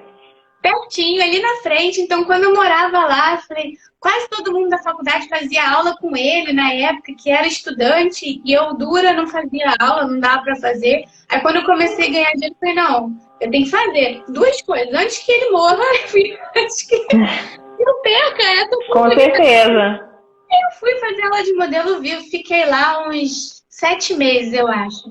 Pertinho, ali na frente. Então, quando eu morava lá, eu falei, quase todo mundo da faculdade fazia aula com ele na época, que era estudante, e eu dura não fazia aula, não dava pra fazer. Aí quando eu comecei a ganhar dinheiro, eu falei, não, eu tenho que fazer duas coisas. Antes que ele morra, antes que eu perca essa oportunidade. Com certeza. Eu fui fazer aula de modelo vivo, fiquei lá uns 7 meses, eu acho.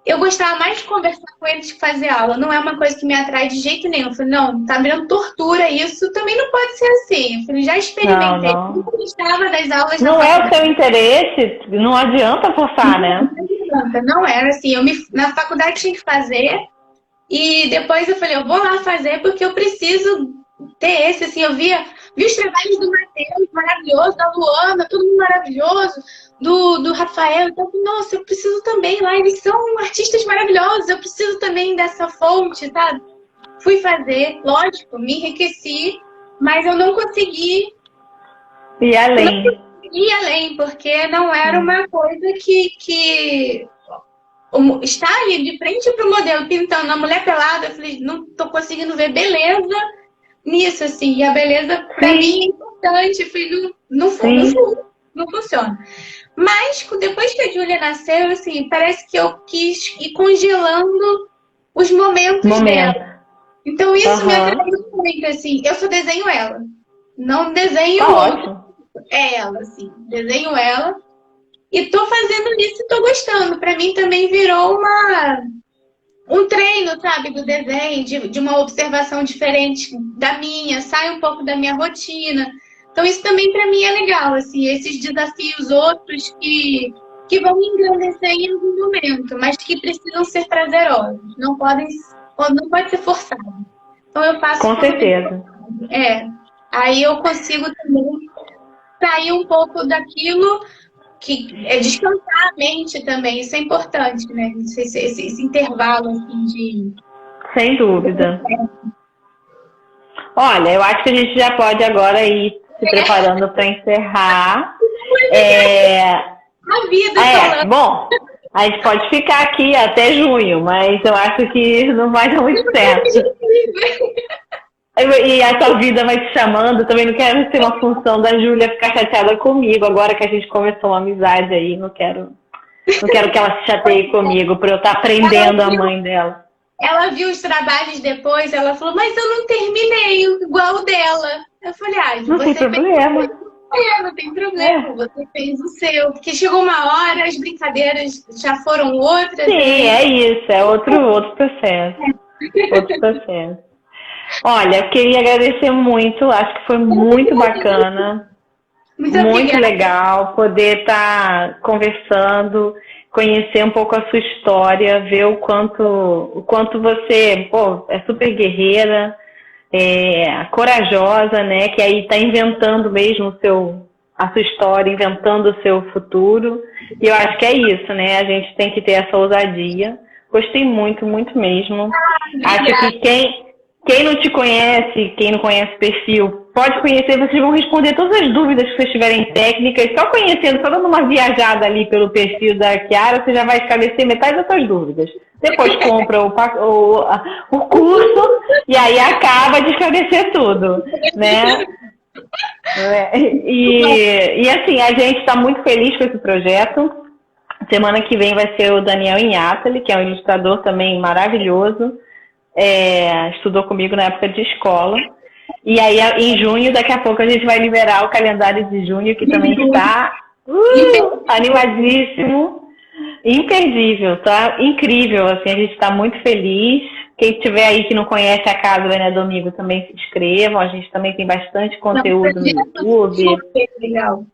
Eu gostava mais de conversar com eles que fazer aula. Não é uma coisa que me atrai de jeito nenhum. Eu falei, não, tá virando tortura isso. Também não pode ser assim. Eu falei, já experimentei. Não. Eu gostava das aulas. Não é o seu interesse, não adianta forçar, né? Não adianta, não era assim. Na faculdade tinha que fazer. E depois eu falei, eu vou lá fazer porque eu preciso ter esse, assim. Eu vi os trabalhos do Matheus, maravilhoso, da Luana, todo mundo maravilhoso. Do Rafael, então, nossa, eu preciso também lá, eles são artistas maravilhosos, eu preciso também dessa fonte, sabe? Fui fazer, lógico, me enriqueci, mas eu não consegui ir além. Porque não era uma coisa que estar ali de frente para o modelo pintando a mulher pelada, eu falei, não tô conseguindo ver beleza nisso, assim, e a beleza para mim é importante, eu falei, não funciona. Mas depois que a Júlia nasceu, assim, parece que eu quis ir congelando os momentos dela. Então isso me atraiu muito, assim. Eu só desenho ela. Não desenho outro. É ela, assim. Desenho ela. E tô fazendo isso e tô gostando. Pra mim também virou um treino, sabe, do desenho, de uma observação diferente da minha. Sai um pouco da minha rotina. Então isso também para mim é legal, assim, esses desafios outros que vão me engrandecer em algum momento, mas que precisam ser prazerosos, não pode ser forçado. Então eu faço... Com certeza. Aí eu consigo também sair um pouco daquilo que é descansar a mente também, isso é importante, né? Esse intervalo, assim, de... Sem dúvida. Olha, eu acho que a gente já pode agora ir se preparando para encerrar. A vida bom, a gente pode ficar aqui até junho, mas eu acho que não vai dar muito certo. E a sua vida vai te chamando. Também não quero ser uma função da Júlia ficar chateada comigo. Agora que a gente começou uma amizade aí, não quero que ela se chateie comigo por eu estar aprendendo a mãe dela. Ela viu os trabalhos depois, ela falou, mas eu não terminei igual o dela. Eu falei, não tem problema. Não tem problema, você fez o seu. Porque chegou uma hora, as brincadeiras já foram outras. Sim, é isso, é outro processo. Outro processo. Olha, queria agradecer muito, acho que foi muito bacana. Muito legal poder estar conversando, conhecer um pouco a sua história, ver o quanto você, é super guerreira, corajosa, né? Que aí está inventando mesmo a sua história, inventando o seu futuro. E eu acho que é isso, né? A gente tem que ter essa ousadia. Gostei muito, muito mesmo. Acho que quem não te conhece, quem não conhece o perfil, pode conhecer, vocês vão responder todas as dúvidas que vocês tiverem técnicas, só conhecendo, só dando uma viajada ali pelo perfil da Chiara, você já vai esclarecer metade das suas dúvidas. Depois compra o curso e aí acaba de esclarecer tudo, né? E assim, a gente está muito feliz com esse projeto. Semana que vem vai ser o Daniel Inhatali, que é um ilustrador também maravilhoso. Estudou comigo na época de escola. E aí, em junho, daqui a pouco, a gente vai liberar o calendário de junho, que também está animadíssimo, imperdível, tá? Incrível, assim, a gente está muito feliz. Quem tiver aí que não conhece a casa Vânia Domingo, também se inscrevam. A gente também tem bastante conteúdo no YouTube. Legal.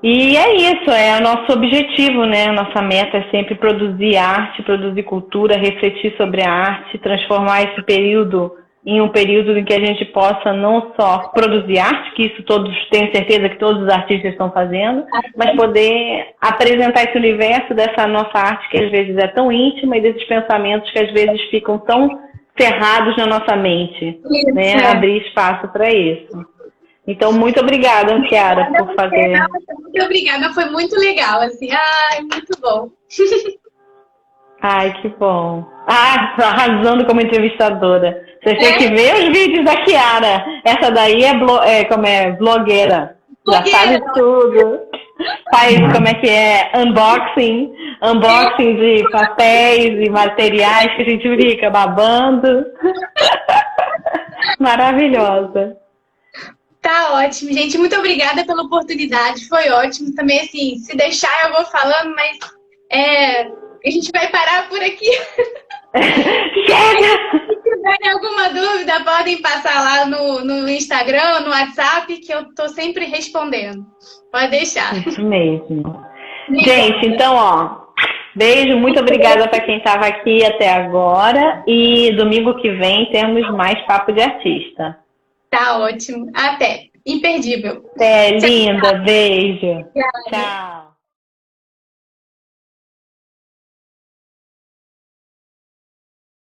E é isso, é o nosso objetivo, né? A nossa meta é sempre produzir arte, produzir cultura, refletir sobre a arte, transformar esse período em um período em que a gente possa não só produzir arte, que isso tenho certeza que todos os artistas estão fazendo, mas poder apresentar esse universo dessa nossa arte que às vezes é tão íntima e desses pensamentos que às vezes ficam tão cerrados na nossa mente, né? Abrir espaço para isso. Então, muito obrigada, Chiara, por fazer. Muito obrigada, foi muito legal, assim. Ai, muito bom. Ai, que bom. Arrasando como entrevistadora. Você tem que ver os vídeos da Chiara. Essa daí é blogueira. Já sabe tudo. Faz como é que é unboxing de papéis e materiais que a gente fica babando. Maravilhosa. Tá ótimo, gente. Muito obrigada pela oportunidade. Foi ótimo. Também, assim, se deixar eu vou falando, mas a gente vai parar por aqui. Chega! Se tiverem alguma dúvida, podem passar lá no Instagram, no WhatsApp, que eu tô sempre respondendo. Pode deixar. Isso mesmo. Gente, então, beijo. Muito obrigada para quem estava aqui até agora. E domingo que vem temos mais Papo de Artista. Tá ótimo. Até. Imperdível. Até, linda. Beijo. Tchau.